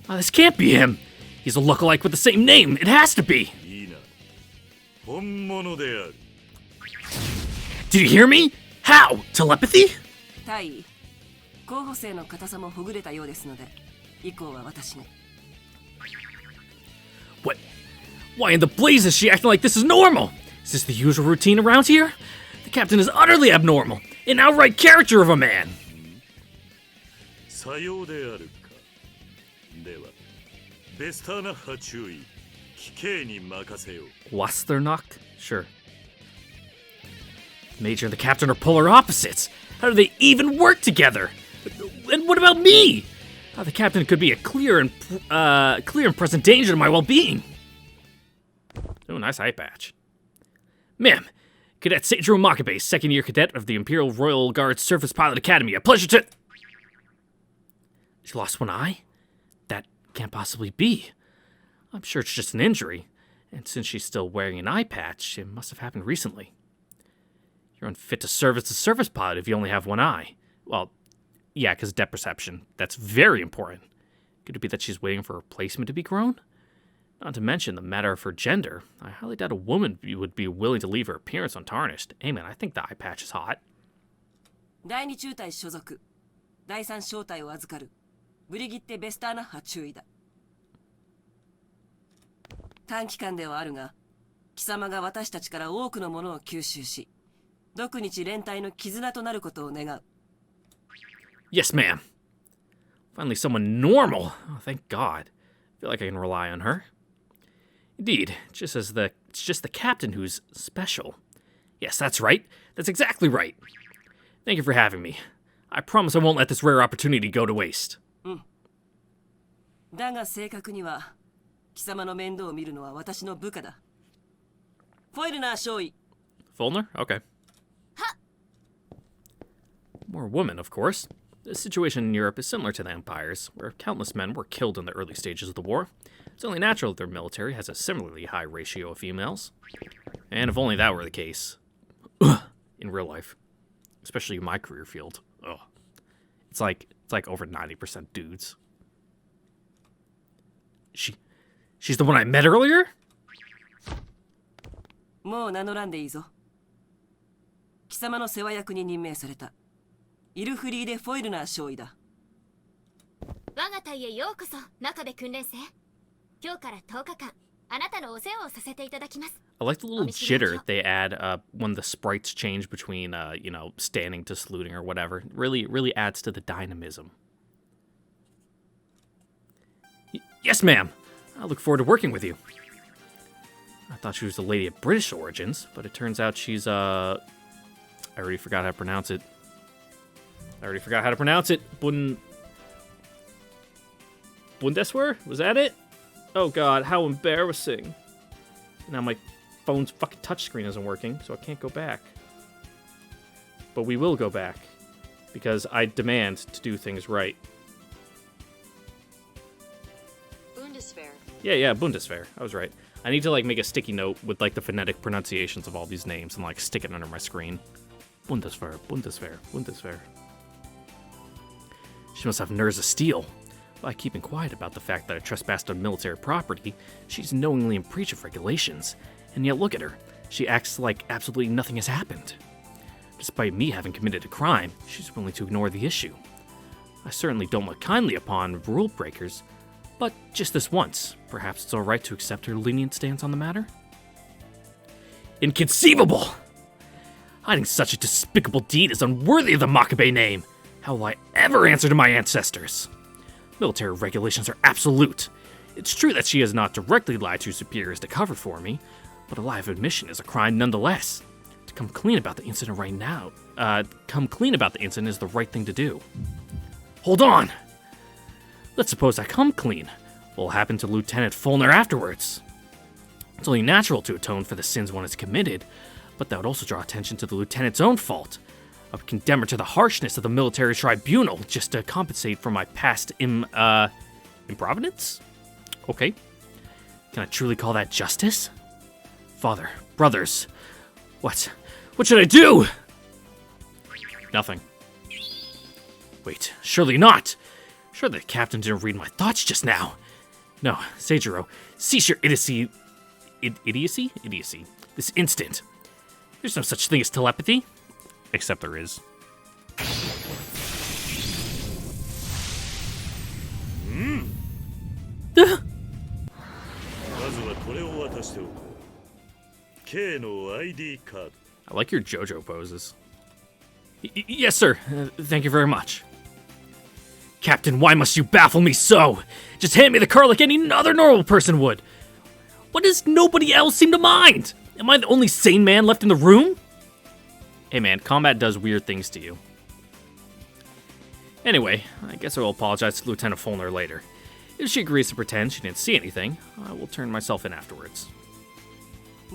This can't be him. He's a lookalike with the same name. It has to be. Did you hear me? How? Telepathy? 大尉、候補生の硬さもほぐれたようですので、以降は私が。What? Why in the blazes is she acting like this is normal? Is this the usual routine around here? The captain is utterly abnormal, an outright character of a man. さようであるか。では、ベスターナッハ注意、奇形に任せよう。Wasternach? Sure. The Major and the Captain are polar opposites. How do they even work together? And what about me? The Captain could be a clear and present danger to my well-being. Oh, nice eye patch. Ma'am, Cadet Seijiro Makabe, second-year cadet of the Imperial Royal Guard Surface Pilot Academy. A pleasure to... She lost one eye? That can't possibly be. I'm sure it's just an injury. And since she's still wearing an eye patch, it must have happened recently. You're unfit to serve as a surface pilot if you only have one eye. Well, yeah, because depth perception. That's very important. Could it be that she's waiting for a replacement to be grown? Not to mention the matter of her gender. I highly doubt a woman would be willing to leave her appearance untarnished. Hey man, I think the eye patch is hot. 第二中隊所属、第三小隊を預かる、ブリギッテ・ベスターナッハ注意だ。短期間ではあるが、貴様が私たちから多くのものを吸収し、独日連隊の絆となることを願う。Yes, ma'am. Finally someone normal. Oh, thank God. I feel like I can rely on her. Indeed, it's just the captain who's special. Yes, that's right. That's exactly right. Thank you for having me. I promise I won't let this rare opportunity go to waste. だが正確には、貴様の面倒を見るのは私の部下だ。フォイルナー少尉。Fulner? Okay. More women, of course. The situation in Europe is similar to the Empire's, where countless men were killed in the early stages of the war. It's only natural that their military has a similarly high ratio of females. And if only that were the case. In real life. Especially in my career field. Ugh. It's like over 90% dudes. She's the one I met earlier? もう名乗らんでいいぞ。貴様の世話役に任命されたイルフリーデ・フォイルナー少尉だ。我が隊へようこそ、真壁訓練生。今日から10日間、あなたのお世話をさせていただきます。I like the little jitter they add when the sprites change between, standing to saluting or whatever. Really adds to the dynamism. Yes, ma'am. I look forward to working with you. I thought she was a lady of British origins, but it turns out she's, I already forgot how to pronounce it. Bundeswehr? Was that it? Oh god, how embarrassing. Now my phone's fucking touchscreen isn't working, so I can't go back. But we will go back, because I demand to do things right. Bundeswehr. Yeah, Bundeswehr. I was right. I need to, make a sticky note with, the phonetic pronunciations of all these names and, stick it under my screen. Bundeswehr. She must have nerves of steel. By keeping quiet about the fact that I trespassed on military property, she's knowingly in breach of regulations. And yet look at her. She acts like absolutely nothing has happened. Despite me having committed a crime, she's willing to ignore the issue. I certainly don't look kindly upon rule breakers, but just this once, perhaps it's alright to accept her lenient stance on the matter? Inconceivable! Hiding such a despicable deed is unworthy of the Makabe name! How will I ever answer to my ancestors? Military regulations are absolute. It's true that she has not directly lied to superiors to cover for me, but a lie of admission is a crime nonetheless. To come clean about the incident right now, is the right thing to do. Hold on! Let's suppose I come clean. What will happen to Lieutenant Fulner afterwards? It's only natural to atone for the sins one has committed, but that would also draw attention to the lieutenant's own fault. I would condemn her to the harshness of the military tribunal just to compensate for my past improvidence? Okay. Can I truly call that justice? Father, brothers, what should I do? Nothing. Wait, surely not. Sure the captain didn't read my thoughts just now. No, Seijiro, cease your idiocy. Idiocy? This instant. There's no such thing as telepathy. Except there is. I like your JoJo poses. Yes, sir. Thank you very much. Captain, why must you baffle me so? Just hand me the card like any other normal person would. Why does nobody else seem to mind? Am I the only sane man left in the room? Hey man, combat does weird things to you. Anyway, I guess I will apologize to Lieutenant Fulner later. If she agrees to pretend she didn't see anything, I will turn myself in afterwards.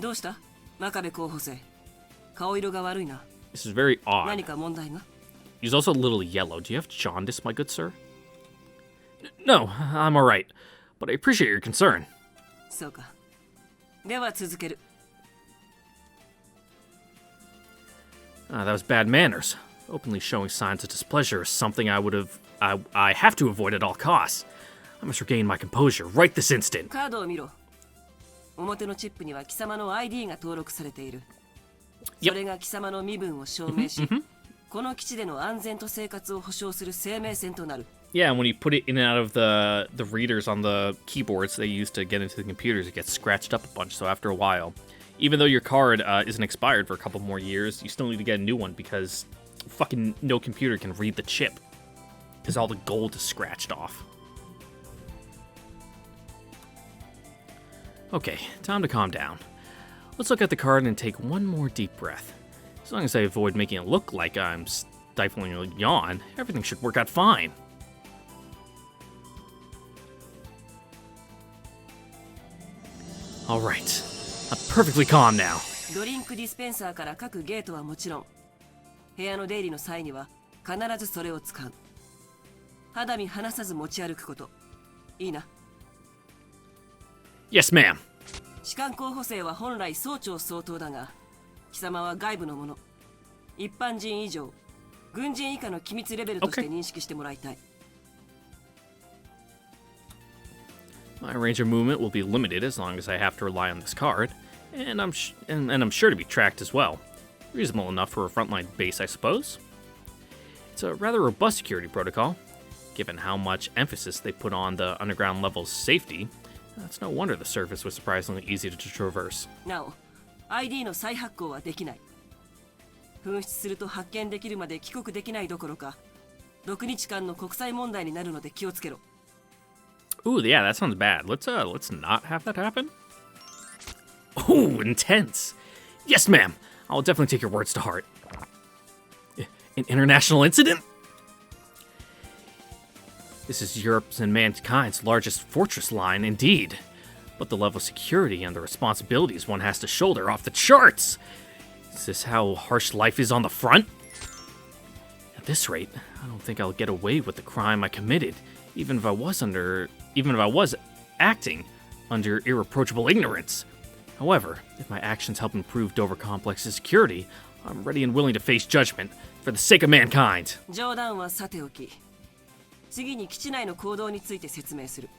どうした？真壁候補生。顔色が悪いな。 This is very odd. 何か問題が？ He's also a little yellow. Do you have jaundice, my good sir? No, I'm alright. But I appreciate your concern. そうか。では続ける。That was bad manners. Openly showing signs of displeasure is something I have to avoid at all costs. I must regain my composure right this instant. カードを見ろ。表のチップには貴様の ID が登録されている。それが貴様の身分を証明し、この基地での安全と生活を保障する生命線となる。Yeah, and when you put it in and out of the readers on the keyboards they use to get into the computers, it gets scratched up a bunch. So after a while, even though your card isn't expired for a couple more years, you still need to get a new one because fucking no computer can read the chip because all the gold is scratched off. Okay, time to calm down. Let's look at the card and take one more deep breath. As long as I avoid making it look like I'm stifling a yawn, everything should work out fine. Alright, I'm perfectly calm now. ドリンクディスペンサーから各ゲートはもちろん、部屋の出入りの際には必ずそれを使う。肌身離さず持ち歩くこと。いいな。Yes, ma'am. 士官候補生は本来総長相当だが、貴様は外部の者、一般人以上、軍人以下の機密レベルとして認識してもらいたい。My range of movement will be limited as long as I have to rely on this card. and I'm sure to be tracked as well. Reasonable enough for a frontline base, I suppose. It's a rather robust security protocol, given how much emphasis they put on the underground level's safety. It's no wonder the surface was surprisingly easy to traverse. なお、ID の再発行はできない。紛失すると発見できるまで帰国できないどころか、6日間の国際問題になるので気をつけろ。Ooh, yeah, that sounds bad. Let's not have that happen. Oh, intense. Yes, ma'am. I'll definitely take your words to heart. An international incident? This is Europe's and mankind's largest fortress line, indeed. But the level of security and the responsibilities one has to shoulder off the charts. Is this how harsh life is on the front? At this rate, I don't think I'll get away with the crime I committed, even if I was acting under irreproachable ignorance. However, if my actions help improve Dover Complex's security, I'm ready and willing to face judgment for the sake of mankind. 冗談はさておき、次に基地内の行動について説明する。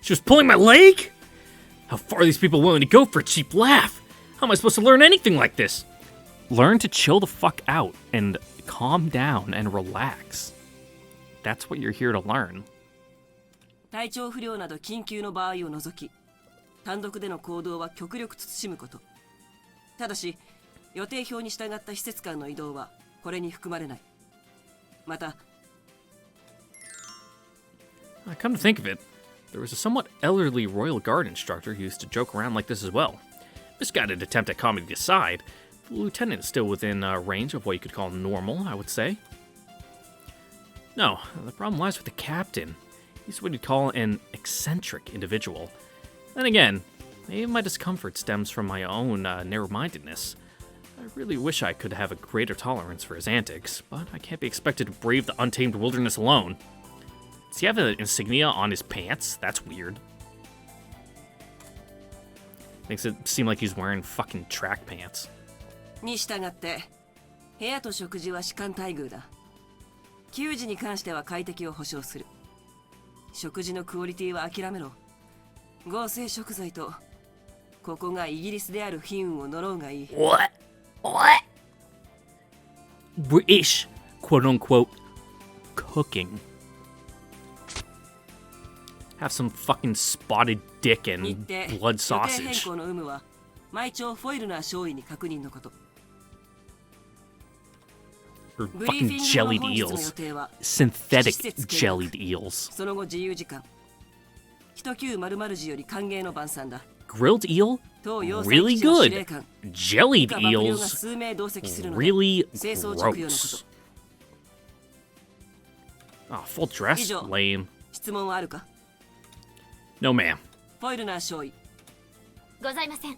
She was pulling my leg? How far are these people willing to go for a cheap laugh? How am I supposed to learn anything like this? Learn to chill the fuck out and calm down and relax. That's what you're here to learn. 体調不良など緊急の場合を除き、単独での行動は極力慎むこと。ただし、予定表に従った施設間の移動はこれに含まれない。また、Come to think of it, there was a somewhat elderly Royal Guard instructor who used to joke around like this as well. Misguided attempt at comedy aside, the lieutenant is still within range of what you could call normal, I would say. No, the problem lies with the captain. He's what you'd call an eccentric individual. Then again, maybe my discomfort stems from my own narrow-mindedness. I really wish I could have a greater tolerance for his antics, but I can't be expected to brave the untamed wilderness alone. Does he have an insignia on his pants? That's weird. Makes it seem like he's wearing fucking track pants. に従って、部屋と食事は士官待遇だ。給仕に関しては快適を保証する。食事のクオリティは諦めろ。合成食材と、ここがイギリスである悲運を乗ろうがいい。What? What? British, quote-unquote, cooking. Have some fucking spotted dick and 日程、 blood 予定変 sausage. 更の有無は、毎朝フォイルナー少尉に確認のこと。Or ブリーフ fucking ィングの jellied 本日の予 eels. 定は、 Synthetic 施設見学 jellied eels. その後自由時間。一級〇〇時より歓迎の晩餐だ。 Grilled eel? 当要塞 Really 基地の司令 good. 官。 Jellied 以下幕僚が eels? 数名同席するので、 Really 清掃着用のこ gross. と。 Oh, full dress? 以上。 Lame. 質問はあるか？ No, ma'am. フォイルナー少尉。ございません。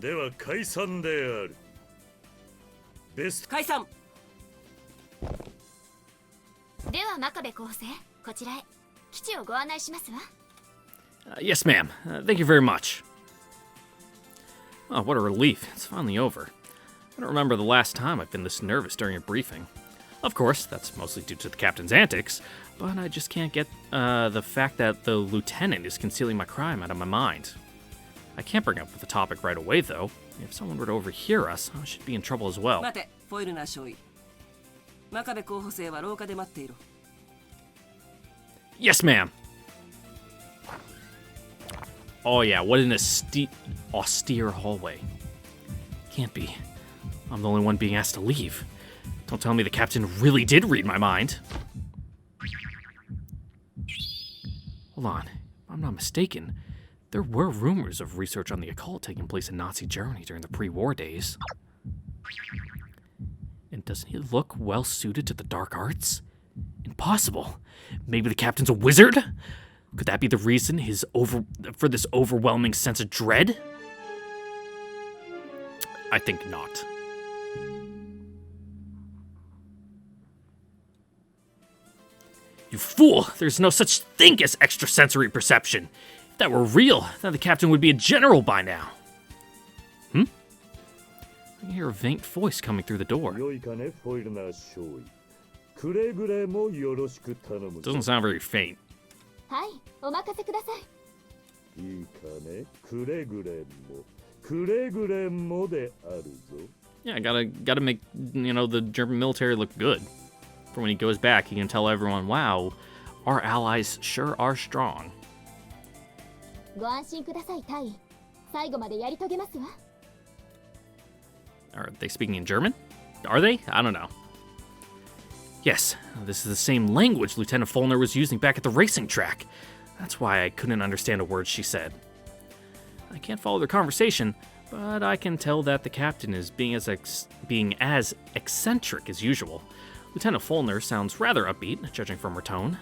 では解散である。ベスト解散。では真壁候補生、こちらへ基地をご案内しますわ。Yes, ma'am. Thank you very much. Oh, what a relief. It's finally over. I don't remember the last time I've been this nervous during a briefing. Of course, that's mostly due to the captain's antics, but I just can't get the fact that the lieutenant is concealing my crime out of my mind. I can't bring up the topic right away, though. If someone were to overhear us, I should be in trouble as well. 待て、フォイルナー少尉。真壁候補生は廊下で待っていろ。Yes, ma'am. Oh yeah, what an austere hallway. Can't be. I'm the only one being asked to leave. Don't tell me the captain really did read my mind. Hold on. If I'm not mistaken, there were rumors of research on the occult taking place in Nazi Germany during the pre-war days. And doesn't he look well suited to the dark arts? Impossible. Maybe the captain's a wizard? Could that be the reason for this overwhelming sense of dread? I think not. You fool! There's no such thing as extrasensory perception. If that were real, then the captain would be a general by now. I can hear a faint voice coming through the door. 良いかね、フォイルナー少尉。くれぐれもよろしく頼む。Doesn't sound very faint. はい、お任せください。いいかね、くれぐれも、くれぐれもであるぞ。Yeah, gotta make, the German military look good. For when he goes back, he can tell everyone, wow, our allies sure are strong. ご安心ください、タイ。最後までやり遂げますわ。Are they speaking in German? Are they? I don't know. Yes, this is the same language Lieutenant Follner was using back at the racing track. That's why I couldn't understand a word she said. I can't follow their conversation, but I can tell that the captain is being as eccentric as usual. Lieutenant Follner sounds rather upbeat, judging from her tone.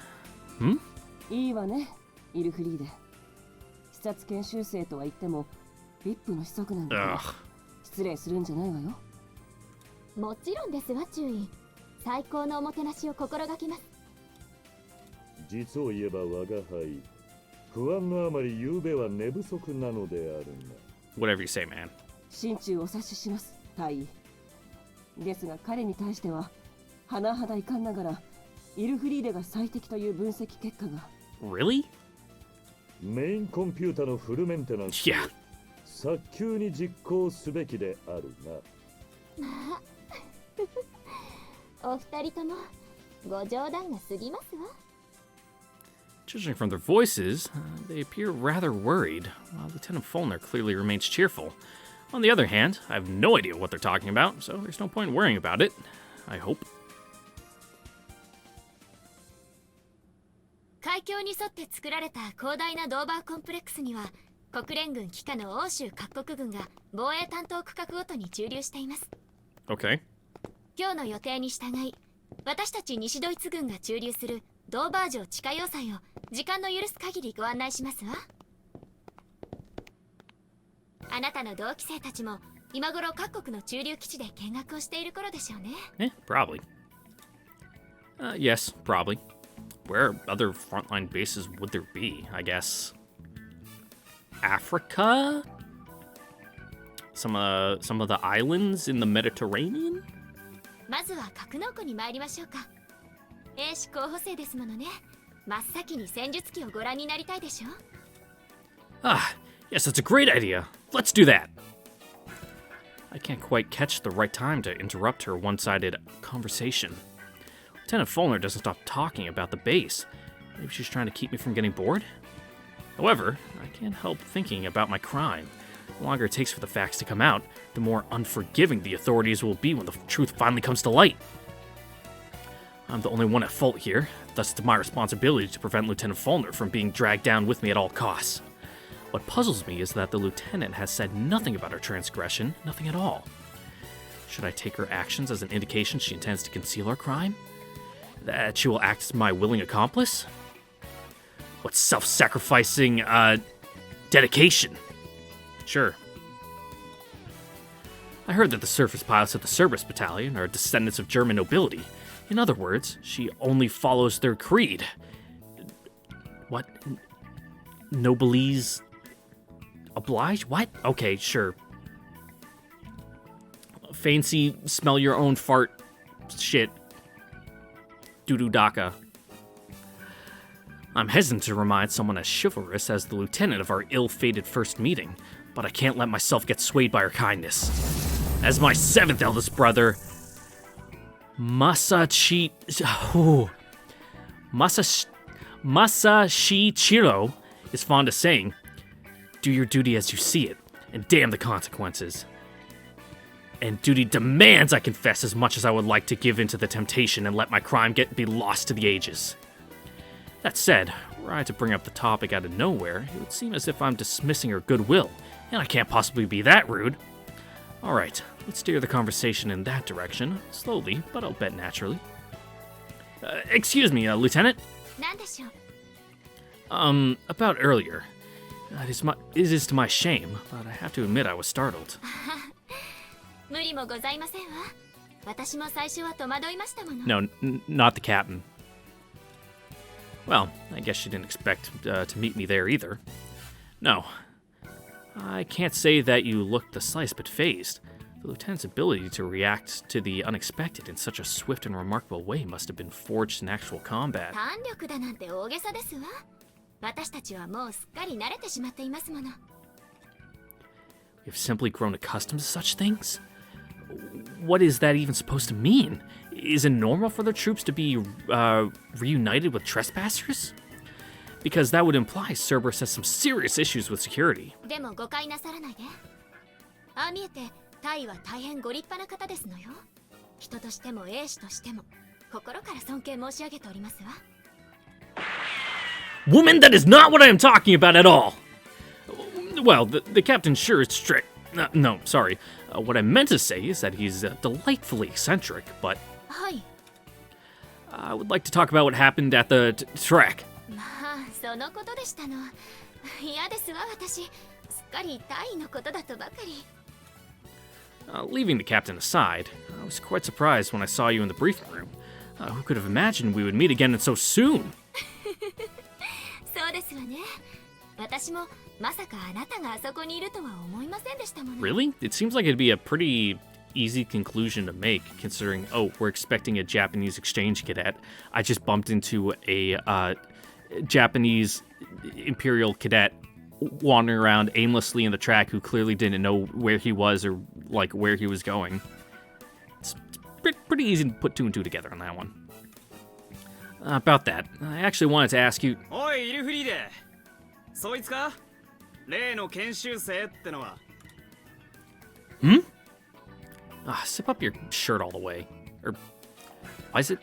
いいわね、イルフリーデ。視察研修生とは言っても、VIP の子息なんだから、失礼するんじゃないわよ。もちろんですわ、注意。最高のおもてなしを心がけます。実を言えば我が輩、不安のあまり昨べは寝不足なのであるが。Whatever you say, man. 心中お察しします、大尉。ですが彼に対しては、甚だ遺憾ながら、イルフリーデが最適という分析結果が。Really? メインコンピュータのフルメンテナンスを早急に実行すべきであるな。お二人ともご冗談が過ぎますわ。Judging from their voices, they appear rather worried, while Lieutenant Follner clearly remains cheerful. On the other hand, I have no idea what they're talking about, so there's no point in worrying about it. I hope. 海峡に沿って作られた広大なドーバーコンプレックスには、国連軍旗下の欧州各国軍が防衛担当区画ごとに駐留しています。Okay. 今日の予定に従い、私たち西ドイツ軍が駐留するドーバー城地下要塞を時間の許す限りご案内しますわ。あなたの同期生たちも今頃各国の駐留基地で見学をしている頃でしょうね。Probably. Yes, probably. Where other frontline bases would there be, I guess? Africa? Some of the islands in the Mediterranean? まずは格納庫に参りましょうか。兵士候補生ですものね。真っ先に戦術機をご覧になりたいでしょ。Ah, yes, that's a great idea. Let's do that. I can't quite catch the right time to interrupt her one-sided conversation. Lieutenant Follner doesn't stop talking about the base. Maybe she's trying to keep me from getting bored? However, I can't help thinking about my crime. The longer it takes for the facts to come out, the more unforgiving the authorities will be when the truth finally comes to light. I'm the only one at fault here, thus it's my responsibility to prevent Lieutenant Follner from being dragged down with me at all costs. What puzzles me is that the lieutenant has said nothing about her transgression, nothing at all. Should I take her actions as an indication she intends to conceal her crime? That she will act as my willing accomplice? What self-sacrificing, dedication? Sure. I heard that the surface pilots of the Cerberus Battalion are descendants of German nobility. In other words, she only follows their creed. What? Noblesse oblige? What? Okay, sure. Fancy smell your own fart shit. Doo-doo daka. I'm hesitant to remind someone as chivalrous as the lieutenant of our ill-fated first meeting, but I can't let myself get swayed by her kindness. As my seventh eldest brother, Masashichiro is fond of saying, do your duty as you see it, and damn the consequences. And duty demands I confess as much as I would like to give in to the temptation and let my crime be lost to the ages. That said, were I to bring up the topic out of nowhere, it would seem as if I'm dismissing her goodwill, and I can't possibly be that rude. Alright, let's steer the conversation in that direction, slowly, but I'll bet naturally. Excuse me, Lieutenant? 何でしょう? About earlier. It is to my shame, but I have to admit I was startled. 無理もございませんわ。私も最初は戸惑いましたもの。 No, not the captain. Well, I guess she didn't expect to meet me there either. No. I can't say that you looked the slightest bit phased. The lieutenant's ability to react to the unexpected in such a swift and remarkable way must have been forged in actual combat. 胆力だなんて大げさですわ。私たちはもうすっかり慣れてしまっていますもの。 We've simply grown accustomed to such things? What is that even supposed to mean? Is it normal for the troops to be reunited with trespassers? Because that would imply Cerberus has some serious issues with security. でも誤解なさらないで。ああ見えてタイは大変ご立派な方ですのよ。人としても英士としても心から尊敬申し上げておりますわ。 Woman, that is not what I am talking about at all! Well, the captain sure is strict. No, sorry. What I meant to say is that he's delightfully eccentric, but はい。 I would like to talk about what happened at the track. まあそのことでしたの。嫌ですわ私。すっかりタイのことだとばかり。 Leaving the captain aside, I was quite surprised when I saw you in the briefing room. Who could have imagined we would meet again and so soon? そうですわね。私もまさかあなたがあそこにいるとは思いませんでしたもの。 Really? It seems like it'd be a pretty easy conclusion to make, considering, oh, we're expecting a Japanese exchange cadet. I just bumped into a Japanese Imperial cadet wandering around aimlessly in the track who clearly didn't know where he was or, like, where he was going. It's pretty easy to put two and two together on that one. About that, I actually wanted to ask you... おい、イルフリーデ。そいつか？例の研修生ってのは。Hmm? Zip up your shirt all the way. Or, why do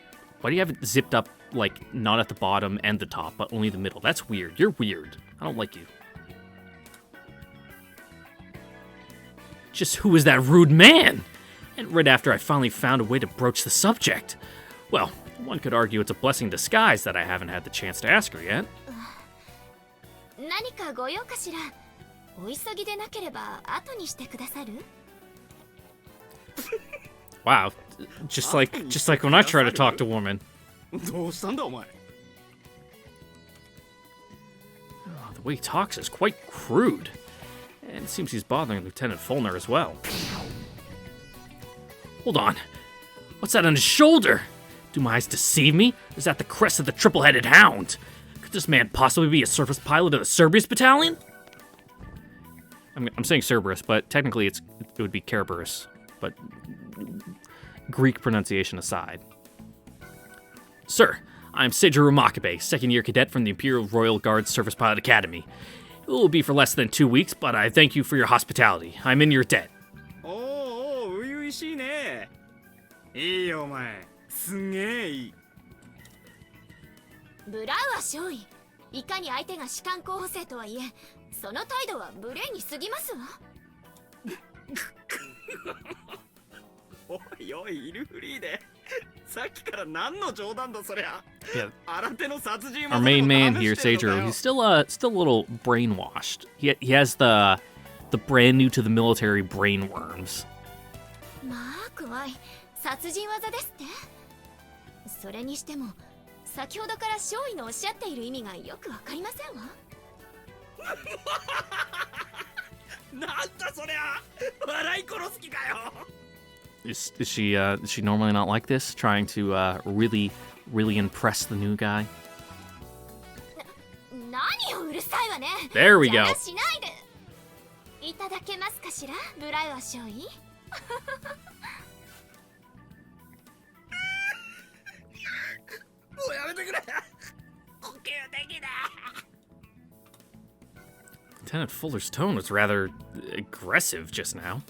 you have it zipped up, like, not at the bottom and the top, but only the middle? That's weird. You're weird. I don't like you. Just who is that rude man? And right after I finally found a way to broach the subject. Well, one could argue it's a blessing in disguise that I haven't had the chance to ask her yet. 何かご用かしら。お急ぎでなければ後にしてくださる？ Wow, just like when I try to talk to women. どうしたんだお前。The way he talks is quite crude. And it seems he's bothering Lieutenant Fulner as well. Hold on. What's that on his shoulder? Do my eyes deceive me? Or is that the crest of the triple-headed hound? Could this man possibly be a surface pilot of the Cerberus Battalion? I'm saying Cerberus, but technically it would be Cerberus. But Greek pronunciation aside. Sir, I'm Seijiro Makabe, second-year cadet from the Imperial Royal Guard Surface Pilot Academy. It will be for less than 2 weeks, but I thank you for your hospitality. I'm in your debt. おお、初々しいね。いいよお前。すげえいい。ブラウア少尉。いかに相手が士官候補生とはいえ、その態度は無礼に過ぎますわ。おいおい、イルフリーデ。さっきから何の冗談だそりゃ。 Yeah. 新手の殺人 Our main man here, Seijiro, he's still a little brainwashed. He has the brand new to the military brain worms. まあ怖い。殺人技ですって。それにしても、先ほどから少尉のおっしゃっている意味がよくわかりませんわ。なんだそりゃ。笑い殺す気かよ。Is she normally not like this, trying to really impress the new guy? 何をうるさいわね。 There we go. 邪魔しないで。いただけますかしら、ブラウア少尉。もうやめてくれ。呼吸的だ。 Lieutenant Fuller's tone was rather aggressive just now.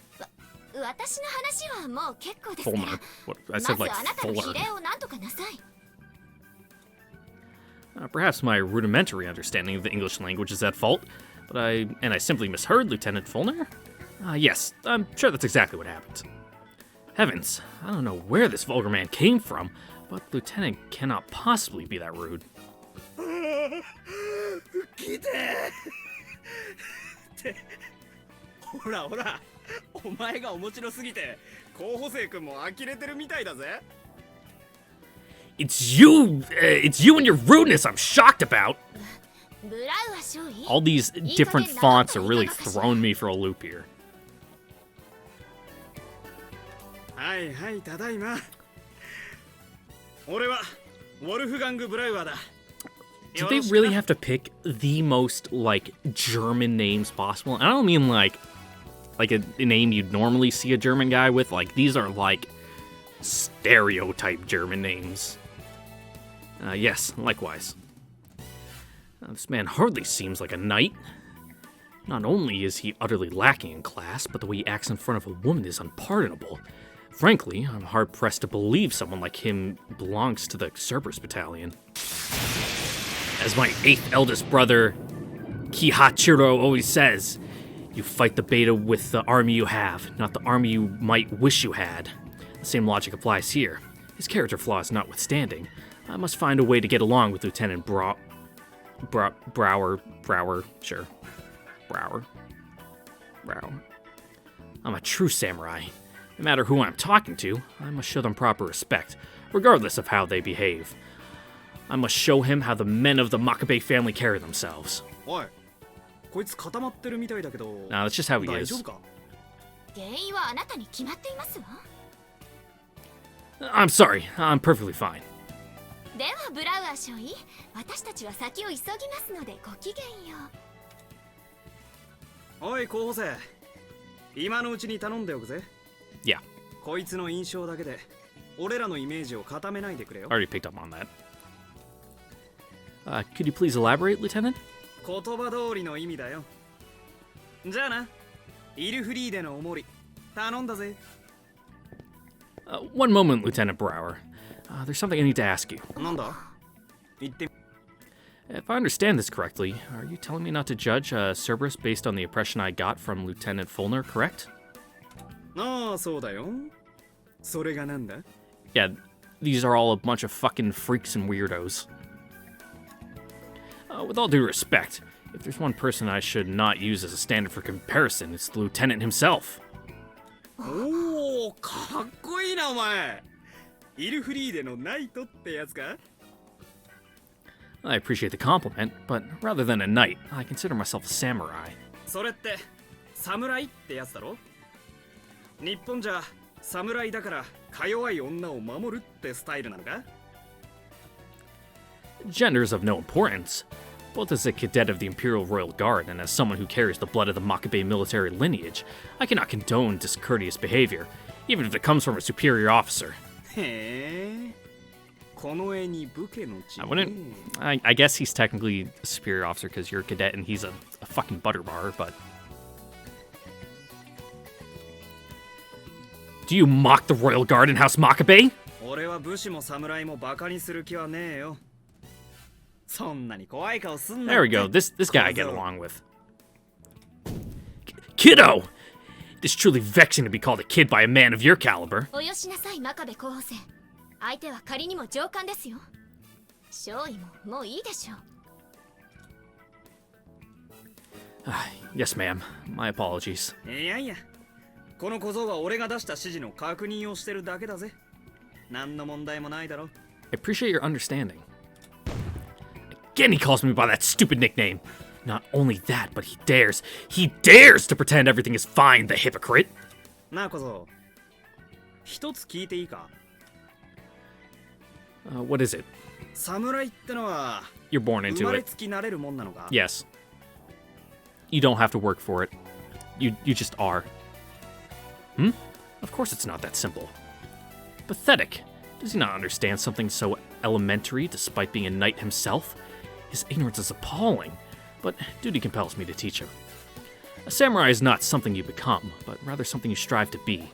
私の話はもう結構ですから。 Fulmer. What? I ま said ず like あなたの Fuller. 比例を何とかなさい。 Perhaps my rudimentary understanding of the English language is at fault, but I simply misheard Lieutenant Fulner? Yes, I'm sure that's exactly what happened. Heavens, I don't know where this vulgar man came from, but Lieutenant cannot possibly be that rude. 来てってほらほら、お前が面白すぎて候補生君も呆れてるみたいだぜ。 It's you and your rudeness I'm shocked about. ブラウア少尉。 All these different fonts are really throwing me for a loop here. はいはい、ただいま。俺はウォルフガング・ブラウアーだ。Did they really have to pick the most, like, German names possible? And I don't mean, like a name you'd normally see a German guy with. Like, these are, like, stereotype German names. Yes, likewise. This man hardly seems like a knight. Not only is he utterly lacking in class, but the way he acts in front of a woman is unpardonable. Frankly, I'm hard-pressed to believe someone like him belongs to the Cerberus Battalion. As my 8th eldest brother, Kihachiro, always says, you fight the beta with the army you have, not the army you might wish you had. The same logic applies here. His character flaws notwithstanding, I must find a way to get along with Lieutenant Brower. I'm a true samurai. No matter who I'm talking to, I must show them proper respect, regardless of how they behave. I must show him how the men of the Makabe family carry themselves. Now, that's just how he is. I'm sorry, I'm perfectly fine. ではブラウアー少尉、私たちは先を急ぎますのでごきげんよう。おい候補生、今のうちに頼んでおくぜ。Yeah. こいつの印象だけで俺らのイメージを固めないでくれよ。I already picked up on that. Could you please elaborate, Lieutenant? 言葉通りの意味だよ。じゃあな、イルフリーデのおもり頼んだぜ。One moment, Lieutenant Brower. There's something I need to ask you. なんだ？言って。 If I understand this correctly, are you telling me not to judge Cerberus based on the impression I got from Lieutenant Fulner, correct? ああ、そうだよ。それがなんだ? Yeah, these are all a bunch of fucking freaks and weirdos. With all due respect, if there's one person I should not use as a standard for comparison, it's the Lieutenant himself. おお、かっこいいなお前。イルフリーデのナイトってやつか? I appreciate the compliment, but rather than a knight, I consider myself a samurai. それって侍ってやつだろ? 日本じゃ侍だからか弱い女を守るってスタイルなのか? Gender is of no importance. Both as a cadet of the Imperial Royal Guard and as someone who carries the blood of the Makabe military lineage, I cannot condone discourteous behavior, even if it comes from a superior officer. へえ。この絵に武家の血。 I guess he's technically a superior officer because you're a cadet and he's a fucking butterbar, but... Do you mock the Royal Guard in House Makabe? 俺は武士も侍もバカにする気はねえよ。そんなに怖い顔すんな。 There we go. This guy I get along with. Kiddo! It is truly vexing to be called a kid by a man of your caliber. およしなさい、真壁候補生。相手は仮にも上官ですよ。少尉ももういいでしょう。Yes, ma'am. My apologies. いやいや、この小僧は俺が出した指示の確認をしてるだけだぜ。何の問題もないだろ。 I appreciate your understanding. Again, he calls me by that stupid nickname. Not only that, but he dares to pretend everything is fine, the hypocrite. なあ小僧、一つ聞いていいか? What is it? 侍ってのは You're born 生 into まれ it. つきなれるもんなのか? Yes. You don't have to work for it. You just are. Hmm? Of course it's not that simple. Pathetic. Does he not understand something so elementary despite being a knight himself? His ignorance is appalling, but duty compels me to teach him. A samurai is not something you become, but rather something you strive to be.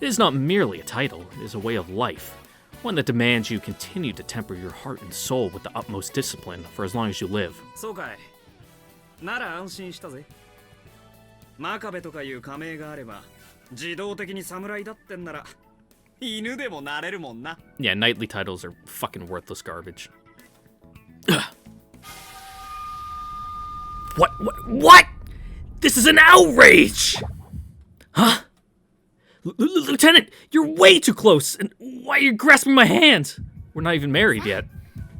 It is not merely a title, it is a way of life. One that demands you continue to temper your heart and soul with the utmost discipline for as long as you live. そうかい。なら安心したぜ。真壁とかいう仮名があれば、自動的に侍だってんなら、犬でもなれるもんな。Yeah, knightly titles are fucking worthless garbage. What? This is an outrage! Huh? Lieutenant, you're way too close! And why are you grasping my hand? We're not even married yet.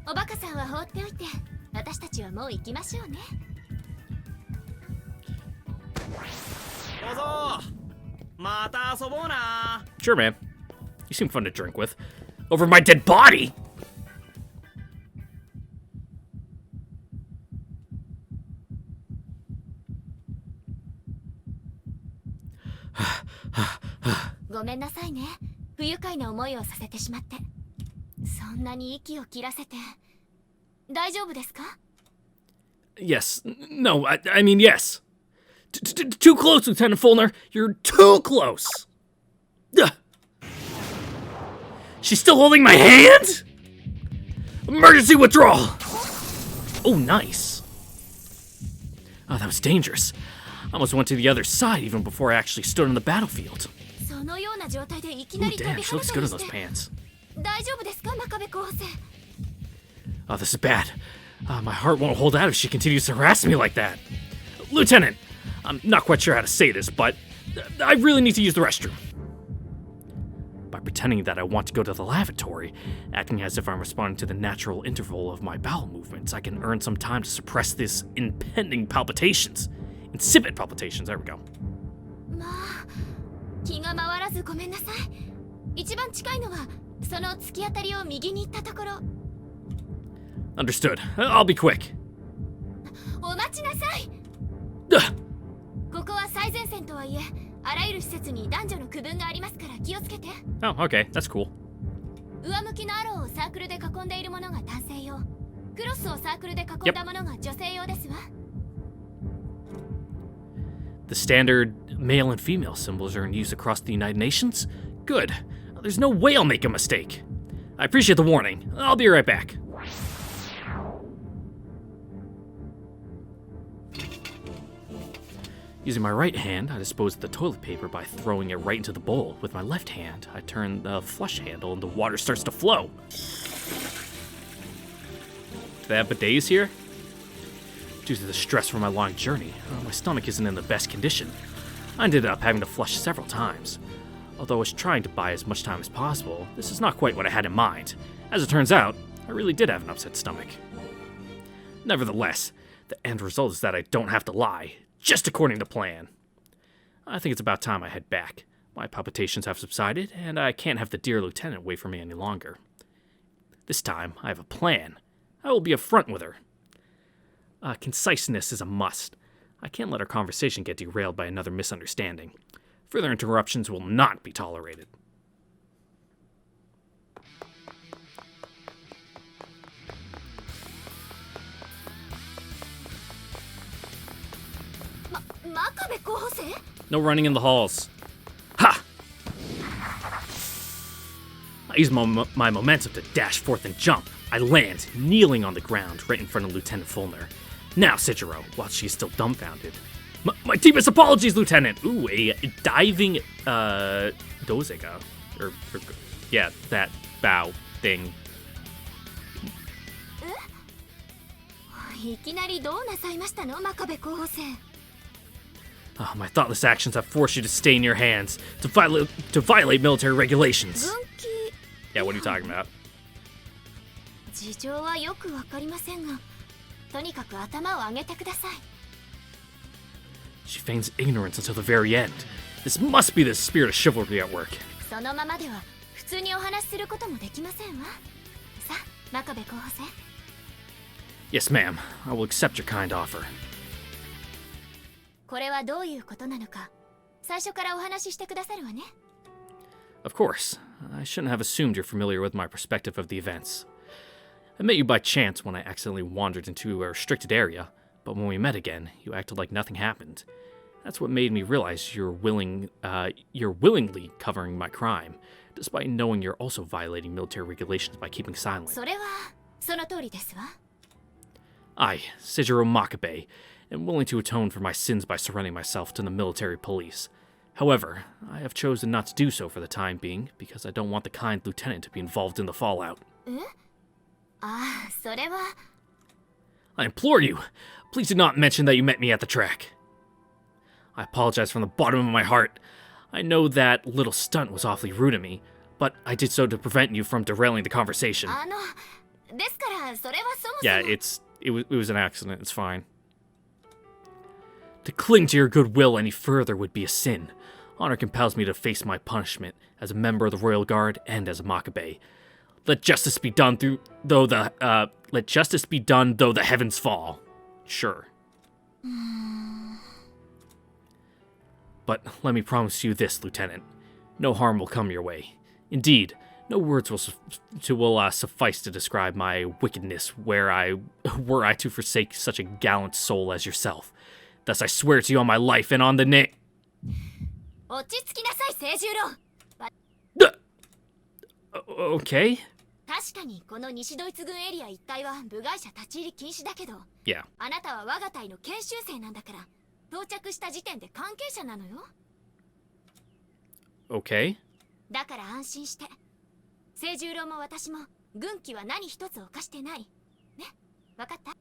おバカさんは放っておいて、私たちはもう行きましょうね。小僧、また遊ぼうな。 Sure, man. You seem fun to drink with. Over my dead body! ごめんなさいね。不愉快な思いをさせてしまって。そんなに息を切らせて。大丈夫ですか? Yes. No, I mean yes. Too close, Lieutenant Fulner. You're too close. She's still holding my hand? Emergency withdrawal! Oh, nice. Oh, that was dangerous. I almost went to the other side even before I actually stood on the battlefield. そのような状態でいき Ooh, なり飛 damn, び she 跳 looks ね good た in り those して pants. 大丈夫ですか真壁候補生 Oh, this is bad. My heart won't hold out if she continues to harass me like that. Lieutenant, I'm not quite sure how to say this, but I really need to use the restroom. By pretending that I want to go to the lavatory, acting as if I'm responding to the natural interval of my bowel movements, I can earn some time to suppress this impending palpitations. Incipient palpitations, there we go. まあ気が回らずごめんなさい。一番近いのはその突き当たりを右に行ったところ。 Understood. I'll be quick. お待ちなさい。 Ugh. ここは最前線とはいえ、あらゆる施設に男女の区分がありますから気をつけて。 Oh, okay, that's cool. 上向きのアローをサークルで囲んでいるものが男性用、クロスをサークルで囲んだものが女性用ですわ。 The standard male and female symbols are in use across the United Nations? Good. There's no way I'll make a mistake. I appreciate the warning. I'll be right back. Using my right hand, I dispose of the toilet paper by throwing it right into the bowl. With my left hand, I turn the flush handle and the water starts to flow. Do they have bidets here? Due to the stress from my long journey, my stomach isn't in the best condition. I ended up having to flush several times. Although I was trying to buy as much time as possible, this is not quite what I had in mind. As it turns out, I really did have an upset stomach. Nevertheless, the end result is that I don't have to lie, just according to plan. I think it's about time I head back. My palpitations have subsided, and I can't have the dear lieutenant wait for me any longer. This time, I have a plan. I will be upfront with her. Conciseness is a must. I can't let our conversation get derailed by another misunderstanding. Further interruptions will not be tolerated. No running in the halls. Ha! I use my momentum to dash forth and jump. I land, kneeling on the ground, right in front of Lieutenant Fulner. Now, Sejiro, while she's still dumbfounded. My deepest apologies, Lieutenant! Ooh, a diving, dozega. Yeah, that bow thing. いきなりどうなさいましたの真壁候補生 Oh, my thoughtless actions have forced you to stay in your hands, to violate military regulations. 分岐 Yeah, what are you talking about? 事情はよくわかりませんがとにかく頭を上げてください She feigns ignorance until the very end. This must be the spirit of chivalry at work. そのままでは普通にお話しすることもできませんわさあ真壁候補生 Yes, ma'am. I will accept your kind offer. これはどういうことなのか最初からお話ししてくださるわね Of course. I shouldn't have assumed you're familiar with my perspective of the events. I met you by chance when I accidentally wandered into a restricted area, but when we met again, you acted like nothing happened. That's what made me realize you're willingly covering my crime, despite knowing you're also violating military regulations by keeping silent. それはその通りですわ I, Sejiro Makabe, am willing to atone for my sins by surrendering myself to the military police. However, I have chosen not to do so for the time being because I don't want the kind lieutenant to be involved in the fallout. ああそれは I implore you, please do not mention that you met me at the track. I apologize from the bottom of my heart. I know that little stunt was awfully rude of me, but I did so to prevent you from derailing the conversation. あのですからそれはそもそも Yeah, it was an accident, it's fine. To cling to your goodwill any further would be a sin. Honor compels me to face my punishment as a member of the Royal Guard and as a Makabe. Let justice be done though the heavens fall. Sure. but let me promise you this, Lieutenant. No harm will come your way. Indeed, no words will suffice to describe my wickedness were I to forsake such a gallant soul as yourself. Thus I swear to you on my life and on the name... 落ち着きなさい、清十郎。 Okay? 確かにこの西ドイツ軍エリア一帯は部外者立ち入り禁止だけど、 Yeah. あなたは我が隊の研修生なんだから、到着した時点で関係者なのよ。 Okay? だから安心して。清十郎も私も軍機は何一つ犯してない。ね、わかった？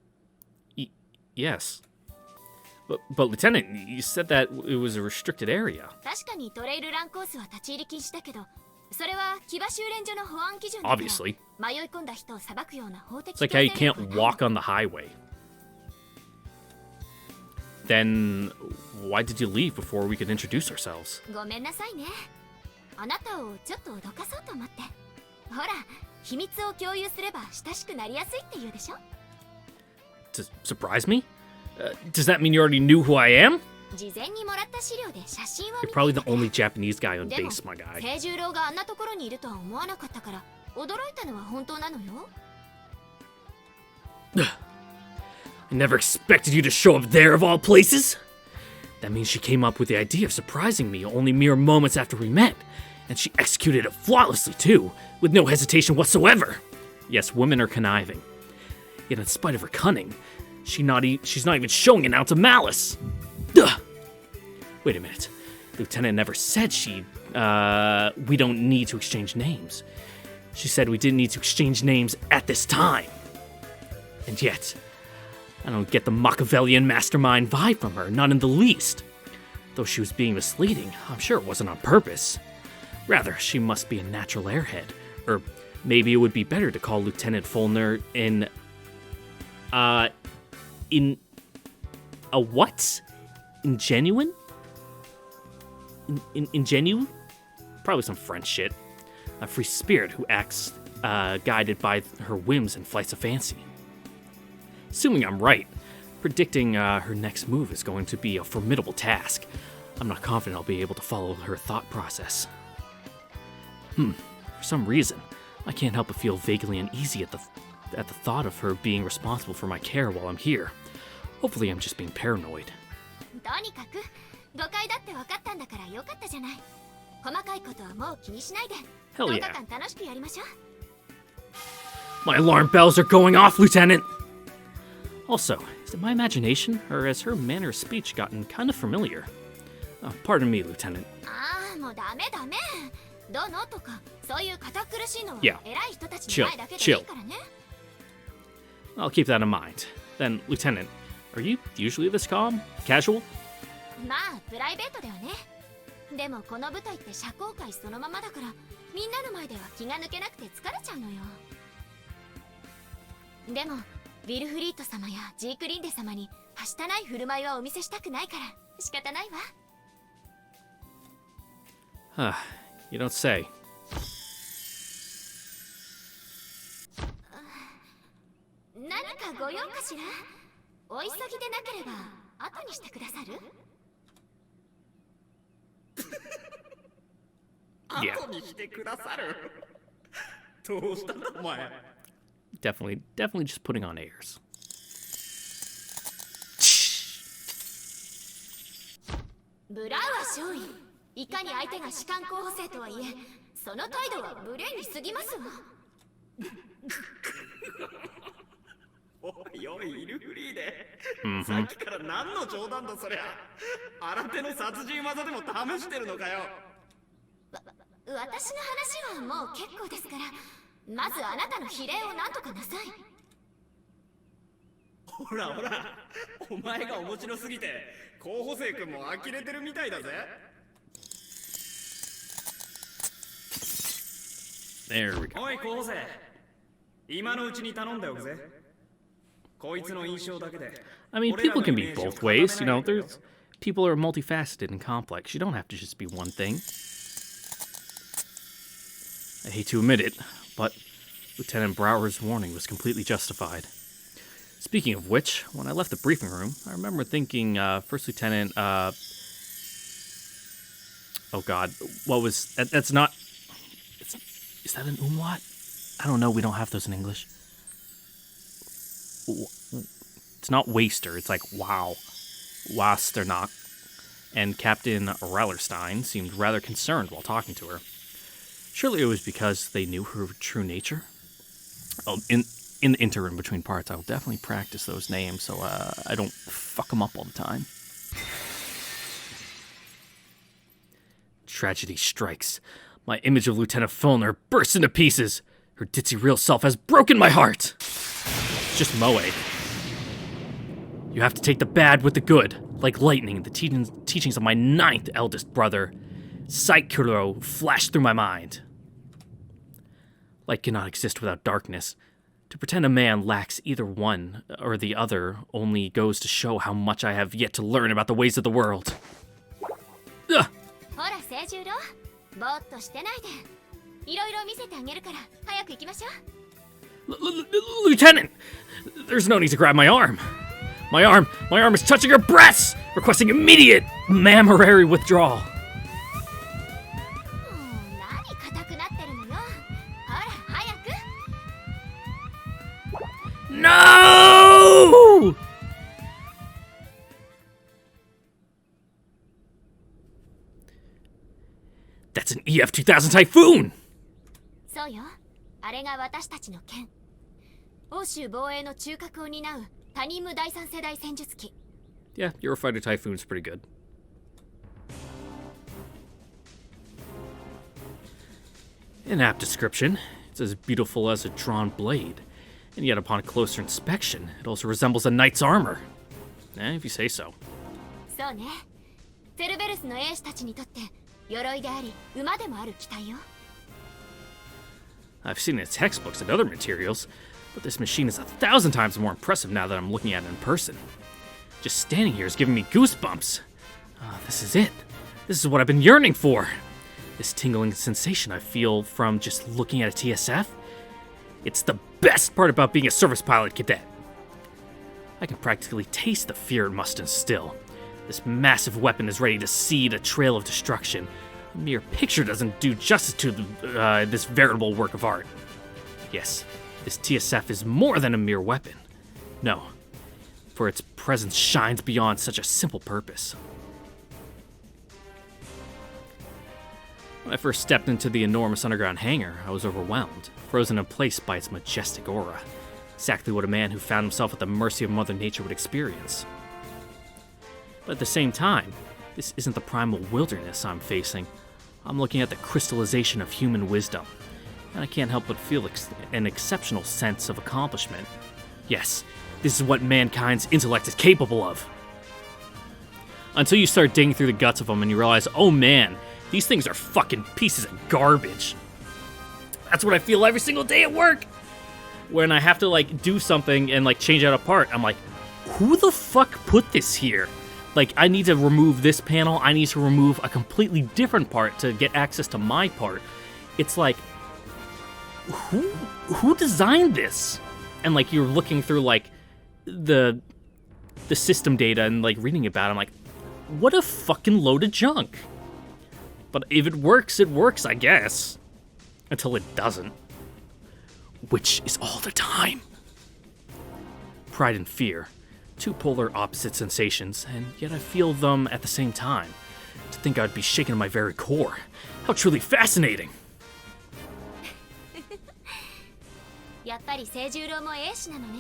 Yes. But Lieutenant, you said that it was a restricted area. 確かにトレイルランコースは立ち入り禁止だけど、それは騎馬修練所の保安基準だから。 Obviously. 迷い込んだ人を裁くような法的 It's like how you can't walk on the highway. Then why did you leave before we could introduce ourselves? ごめんなさいね。あなたをちょっと脅かそうと思って。ほら、秘密を共有すれば親しくなりやすいって言うでしょ。 To surprise me? Does that mean you already knew who I am? 事前にもらった資料で写真を You're 見 probably て the only Japanese guy on でも base, my guy. 清十郎があんなところにいるとは思わなかったから驚いたのは本当なのよ。 I never expected you to show up there of all places. That means she came up with the idea of surprising me only mere moments after we met. And she executed it flawlessly too, with no hesitation whatsoever. Yes, women are conniving. Yet in spite of her cunning, she's not even showing an ounce of malice. Ugh. Wait a minute. Lieutenant never said we don't need to exchange names. She said we didn't need to exchange names at this time. And yet, I don't get the Machiavellian mastermind vibe from her, not in the least. Though she was being misleading, I'm sure it wasn't on purpose. Rather, she must be a natural airhead. Or maybe it would be better to call Lieutenant Fulner in a what? Ingenuine? Ingenue? Probably some French shit. A free spirit who acts guided by her whims and flights of fancy. Assuming I'm right, predicting her next move is going to be a formidable task. I'm not confident I'll be able to follow her thought process. For some reason, I can't help but feel vaguely uneasy at the thought of her being responsible for my care while I'm here. Hopefully I'm just being paranoid. とにかく誤解だって分かったんだからよかったじゃない。細かいことはもう気にしないで。 Hell 10 yeah. 日間楽しくやりましょう。 My alarm bells are going off, Lieutenant! Also, is it my imagination, or has her manner of speech gotten kind of familiar? Pardon me, Lieutenant. ああ、もうダメダメ。どのとかそういう堅苦しいのは Yeah. 偉い人たちの前だけでいいからね。 I'll keep that in mind. Then, Lieutenant, are you usually this calm? Casual? まあプライベートではね。でもこの舞台って社交界そのままだからみんなの前では気が抜けなくて疲れちゃうのよ。でもウィルフリート様やジークリンデ様にはしたない振る舞いはお見せしたくないから仕方ないわ。 You don't say. 何かご用かしら？お急ぎでなければ後にしてくださる？ Yeah. 後にしてくださる。どうしたんだお前。 Definitely just putting on airs. ブラウア少尉、いかに相手が士官候補生とはいえ、その態度は無礼に過ぎますわ。おいおい、イルフリーで。さっきから何の冗談だそりゃ。新手の殺人技でも試してるのかよ。私の話はもう結構ですから、まずあなたの比例を何とかなさい。ほらほら、お前が面白すぎて候補生君も呆れてるみたいだぜ。 There we go. おい候補生、今のうちに頼んでおくぜ。こいつの印象だけで。 I mean, people can be both ways. You know, there's people are multifaceted and complex. You don't have to just be one thing. I hate to admit it, but Lieutenant Brower's warning was completely justified. Speaking of which, when I left the briefing room, I remember thinking First Lieutenant Oh god, what was... That's not... Is that an umlaut? I don't know, we don't have those in English. It's not waster, it's like wow. Wasternock. And Captain Rellerstein seemed rather concerned while talking to her. Surely it was because they knew her true nature? Oh, in the interim between parts, I will definitely practice those names so I don't fuck them up all the time. Tragedy strikes. My image of Lieutenant Fulner bursts into pieces. Her ditzy real self has broken my heart. It's just Moe. You have to take the bad with the good, like lightning. The teachings of my 9th eldest brother, Saikuro, flashed through my mind. Light cannot exist without darkness. To pretend a man lacks either one or the other only goes to show how much I have yet to learn about the ways of the world. Ugh. Lieutenant! There's no need to grab my arm. My arm is touching her breasts, requesting immediate mammary withdrawal. No! That's an EF-2000 Typhoon! そうよ。あれが私たちの剣。欧州防衛の中核を担うタニム第3世代戦術機。Yeah, Eurofighter Typhoon's pretty good. An apt description. It's as beautiful as a drawn blade. And yet upon closer inspection, it also resembles a knight's armor. If you say so. そうね。セルベルスの兵士たちにとって鎧であり馬でもある機体よ。I've seen it in textbooks and other materials, but this machine is 1,000 times more impressive now that I'm looking at it in person. Just standing here is giving me goosebumps. This is it. This is what I've been yearning for. This tingling sensation I feel from just looking at a TSF. It's the best part about being a service pilot cadet. I can practically taste the fear it must instill. This massive weapon is ready to seed a trail of destruction. A mere picture doesn't do justice to this veritable work of art. Yes, this TSF is more than a mere weapon. No, for its presence shines beyond such a simple purpose. When I first stepped into the enormous underground hangar, I was overwhelmed, frozen in place by its majestic aura. Exactly what a man who found himself at the mercy of Mother Nature would experience. But at the same time, this isn't the primal wilderness I'm facing. I'm looking at the crystallization of human wisdom, and I can't help but feel an exceptional sense of accomplishment. Yes, this is what mankind's intellect is capable of. Until you start digging through the guts of them and you realize, oh man, these things are fucking pieces of garbage. That's what I feel every single day at work. When I have to like do something and like change out a part, I'm like, who the fuck put this here? Like, I need to remove this panel, I need to remove a completely different part to get access to my part. It's like, who designed this? And like, you're looking through like the system data and like reading about it, I'm like, what a fucking load of junk. But if it works, I guess. Until it doesn't. Which is all the time. Pride and fear. Two polar opposite sensations, and yet I feel them at the same time. To think I'd be shaken to my very core. How truly fascinating! やっぱり清十郎も英士なのね。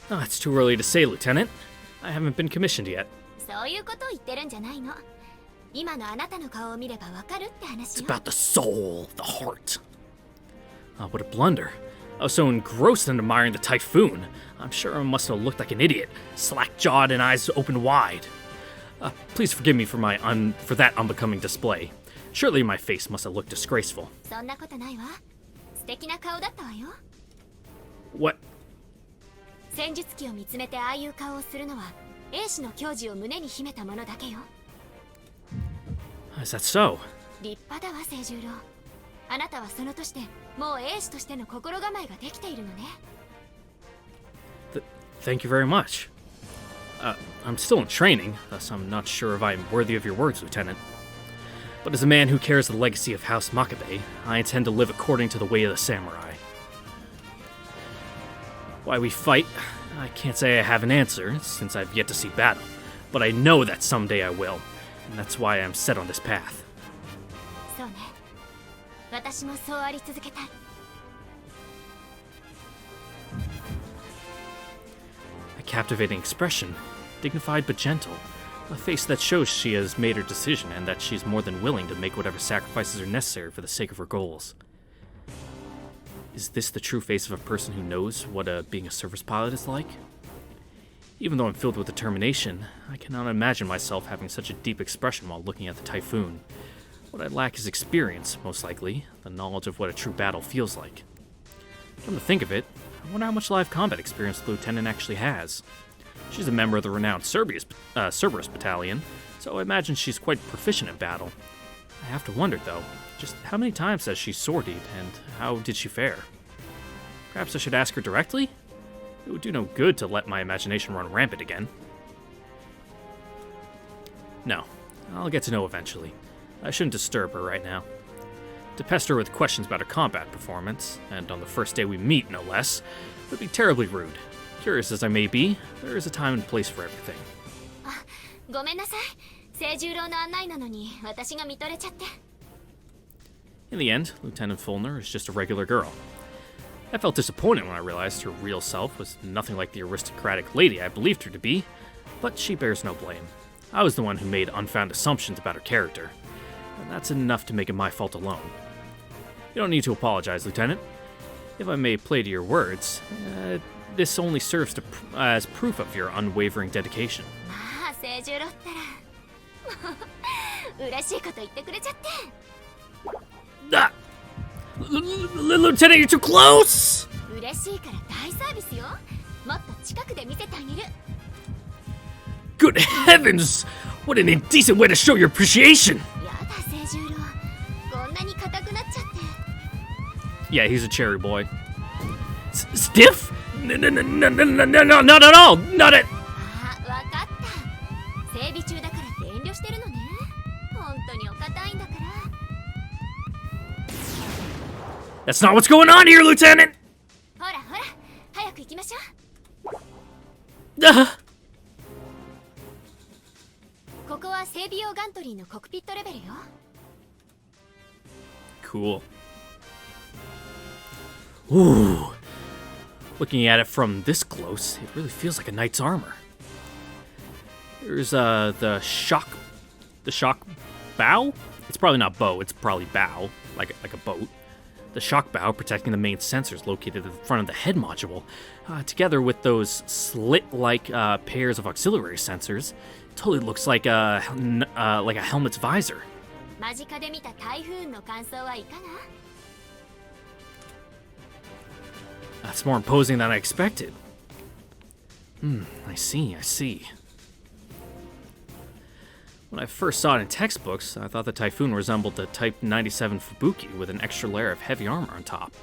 Oh, it's too early to say, Lieutenant. I haven't been commissioned yet. そういうことを言ってるんじゃないの。今のあなたの顔を見ればわかるって話 It's よ。 about the soul, the heart. What a blunder. I was so engrossed in admiring the Typhoon. I'm sure I must have looked like an idiot, slack-jawed and eyes open wide. Please forgive me for that unbecoming display. Surely my face must have looked disgraceful. そんなことないわ。素敵な顔だったわよ。 What? 戦術機を見つめてああいう顔をするのは英士の矜持を胸に秘めたものだけよ。 Is that so? 立派だわ清十郎。あなたはその年でもう英士としての心構えができているのね。Thank you very much. I'm still in training, thus I'm not sure if I am worthy of your words, Lieutenant. But as a man who carries the legacy of House Makabe, I intend to live according to the way of the samurai. Why we fight, I can't say I have an answer, since I've yet to see battle, but I know that someday I will, and that's why I'm set on this path. そうね。私もそうあり続けたい。A captivating expression, dignified but gentle. A face that shows she has made her decision and that she's more than willing to make whatever sacrifices are necessary for the sake of her goals. Is this the true face of a person who knows what being a service pilot is like? Even though I'm filled with determination, I cannot imagine myself having such a deep expression while looking at the Typhoon. What I lack is experience, most likely, the knowledge of what a true battle feels like. Come to think of it, I wonder how much live combat experience the Lieutenant actually has. She's a member of the renowned Cerberus Battalion, so I imagine she's quite proficient in battle. I have to wonder, though, just how many times has she sortied, and how did she fare? Perhaps I should ask her directly? It would do no good to let my imagination run rampant again. No, I'll get to know eventually. I shouldn't disturb her right now. To pester her with questions about her combat performance, and on the first day we meet, no less, would be terribly rude. Curious as I may be, there is a time and place for everything. ごめんなさい。清十郎の案内なのに私が見とれちゃって。In the end, Lieutenant Fulner is just a regular girl. I felt disappointed when I realized her real self was nothing like the aristocratic lady I believed her to be, but she bears no blame. I was the one who made unfounded assumptions about her character, and that's enough to make it my fault alone. You don't need to apologize, Lieutenant. If I may play to your words, this only serves as proof of your unwavering dedication. まあ清十郎ったら嬉しいこと言ってくれちゃって。Ah! Lieutenant, you're too close! 嬉しいから大サービスよ。もっと近くで見せてあげる。Good heavens! What an indecent way to show your appreciation! やだ清十郎。こんなに硬くなっちゃって。Yeah, he's a cherry boy. Stiff? No, not at all! Not at... あ、わかった。整備中だからって遠慮してるのね。本当にお堅いんだから。That's not what's going on here, Lieutenant! ほらほら、早く行きましょう。ここは整備用ガントリーのコックピットレベルよ。Cool. Ooh. Looking at it from this close, it really feels like a knight's armor. There's the shock bow? It's probably not bow, it's probably bow, like a boat. The shock bow protecting the main sensors located at the front of the head module, together with those slit-like pairs of auxiliary sensors, totally looks like a helmet's visor. 間近で見た台風の感想はいかが？ That's more imposing than I expected. I see. When I first saw it in textbooks, I thought the Typhoon resembled the Type 97 Fubuki with an extra layer of heavy armor on top.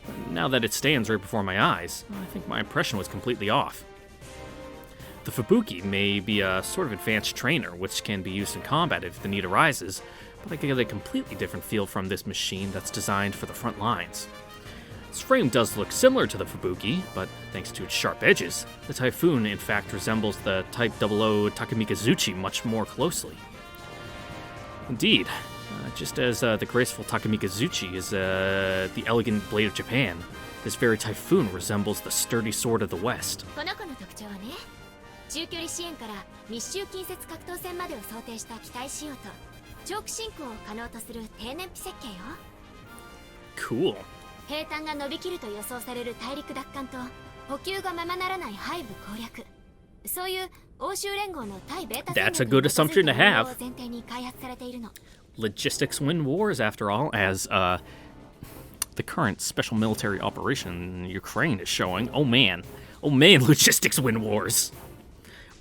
But now that it stands right before my eyes, I think my impression was completely off. The Fubuki may be a sort of advanced trainer, which can be used in combat if the need arises, but I get a completely different feel from this machine that's designed for the front lines. Its frame does look similar to the Fubuki, but thanks to its sharp edges, the Typhoon in fact resembles the Type 00 Takamikazuchi much more closely. Indeed, just as the graceful Takamikazuchi is the elegant blade of Japan, this very Typhoon resembles the sturdy sword of the West. この子の特徴はね、中距離支援から密集近接格闘戦までを想定した機体仕様とチョーク進行を可能とする低燃費設計よ。 Cool. 兵站が伸びきると予想される大陸奪還と補給がままならない背部攻略、そういう欧州連合の対ベータ戦略に基づいた運用を前提に開発されているの。 Logistics win wars, after all, as the current special military operation in Ukraine is showing. Oh man, logistics win wars.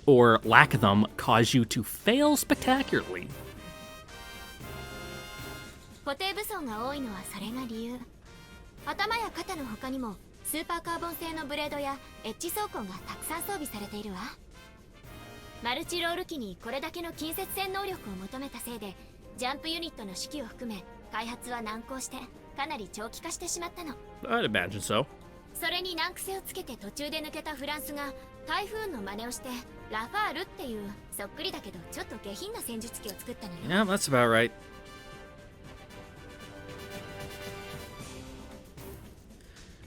Or lack of them cause you to fail spectacularly. 固定武装が多いのはそれが理由。頭や肩の他にもスーパーカーボン製のブレードやエッジ装甲がたくさん装備されているわ。マルチロール機にこれだけの近接戦能力を求めたせいでジャンプユニットの指揮を含め開発は難航してかなり長期化してしまったの。 I'd imagine so. それに難癖をつけて途中で抜けたフランスが台風の真似をしてラファールっていうそっくりだけどちょっと下品な戦術機を作ったのよ。 Yeah, that's about right.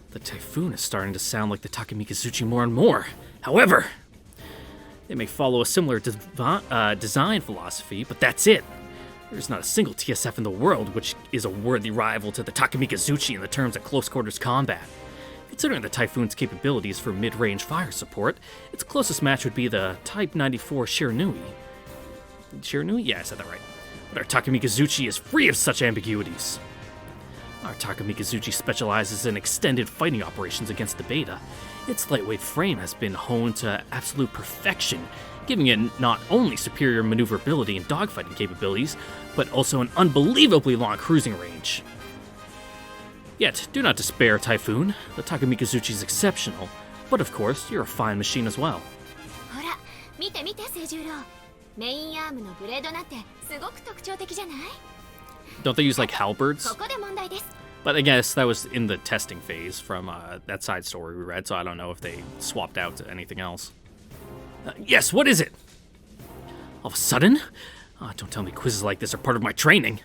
The Typhoon is starting to sound like the Takamikazuchi more and more. However, they may follow a similar design philosophy, but that's it. There's not a single TSF in the world which is a worthy rival to the Takamikazuchi in the terms of close quarters combat. Considering the Typhoon's capabilities for mid-range fire support, its closest match would be the Type 94 Shiranui. Shiranui? Yeah, I said that right. But our Takamikazuchi is free of such ambiguities. Our Takamikazuchi specializes in extended fighting operations against the Beta. Its lightweight frame has been honed to absolute perfection, giving it not only superior maneuverability and dogfighting capabilities, but also an unbelievably long cruising range. Yet, do not despair, Typhoon. The Takamikazuchi is exceptional, but of course, you're a fine machine as well. ほら見て見て清十郎、メインアームのブレードなんてすごく特徴的じゃない？ Don't they use like halberds? ここで問題です。 But I guess that was in the testing phase from that side story we read, so I don't know if they swapped out to anything else. Yes, what is it? All of a sudden? Oh, don't tell me quizzes like this are part of my training.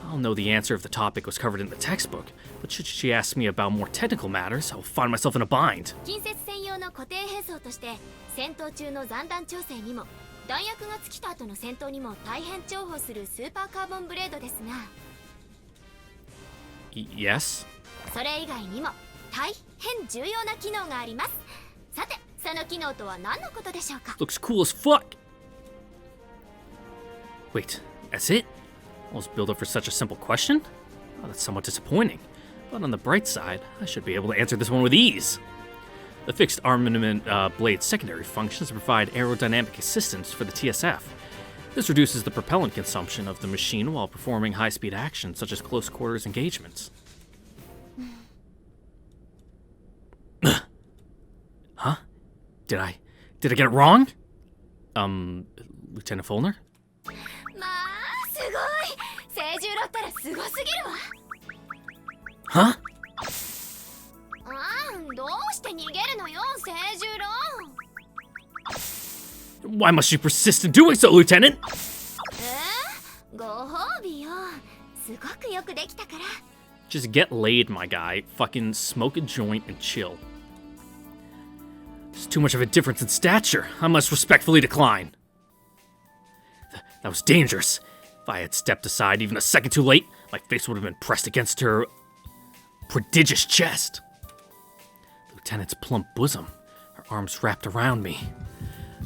I'll know the answer if the topic was covered in the textbook, but should she ask me about more technical matters, I'll find myself in a bind. 近接専用の固定兵装として戦闘中の残弾調整にも弾薬が尽きた後の戦闘にも大変重宝するスーパーカーボンブレードですが、 Yes? それ以外にも大変重要な機能があります。さて、その機能とは何のことでしょうか？ Looks cool as fuck! Wait, that's it? I was built up for such a simple question? Oh, that's somewhat disappointing. But on the bright side, I should be able to answer this one with ease. The fixed armament blade's secondary function is to provide aerodynamic assistance for the TSF. This reduces the propellant consumption of the machine while performing high-speed actions such as close quarters engagements. Huh? Did I get it wrong? Lieutenant Fulner? まあ、すごい。清十郎ったらすごすぎるわ。 Huh? どうして逃げるのよ、清十郎。 Why must you persist in doing so, Lieutenant? ご褒美よ。すごくよくできたから。 Just get laid, my guy. Fucking smoke a joint and chill. There's too much of a difference in stature. I must respectfully decline. That was dangerous. If I had stepped aside even a second too late, my face would have been pressed against her prodigious chest. The lieutenant's plump bosom, her arms wrapped around me.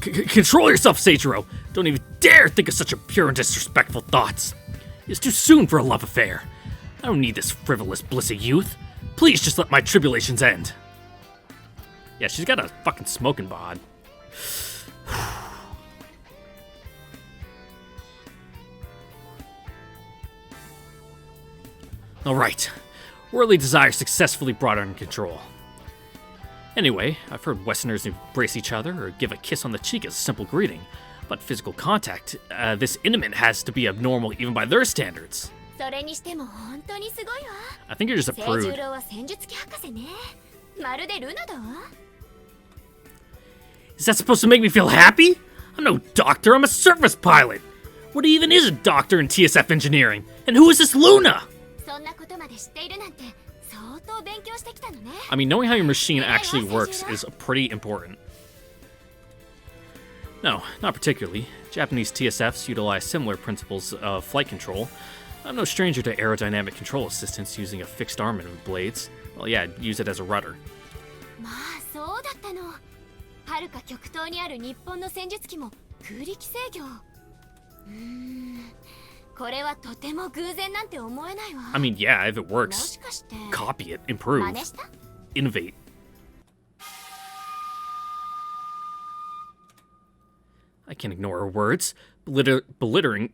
Control yourself, Seijiro! Don't even dare think of such pure and disrespectful thoughts. It's too soon for a love affair. I don't need this frivolous bliss of youth. Please just let my tribulations end. Yeah, she's got a fucking smoking bod. Alright. Worldly desire successfully brought under control. Anyway, I've heard Westerners embrace each other or give a kiss on the cheek as a simple greeting, but physical contact, this intimate has to be abnormal even by their standards. それにしても本当にすごいわ。 I think you're just a 清 prude. 十郎は戦術機博士ね。まるでルナだわ。 Is that supposed to make me feel happy? I'm no doctor, I'm a surface pilot. What even is a doctor in TSF engineering? And who is this Luna? そんなことまで知っているなんて相当勉強してきたのね。 I mean, knowing how your machine actually works is pretty important. No, not particularly. Japanese TSFs utilize similar principles of flight control. I'm no stranger to aerodynamic control assistance using a fixed armament of blades. Well, yeah, use it as a rudder. まあそうだったの。はるか極東にある日本の戦術機も空力制御。これはとても偶然なんて思えないわ。 I mean, yeah, if it も works, しかして copy it, improve, 真似した？ innovate. I can't ignore her words. Belittling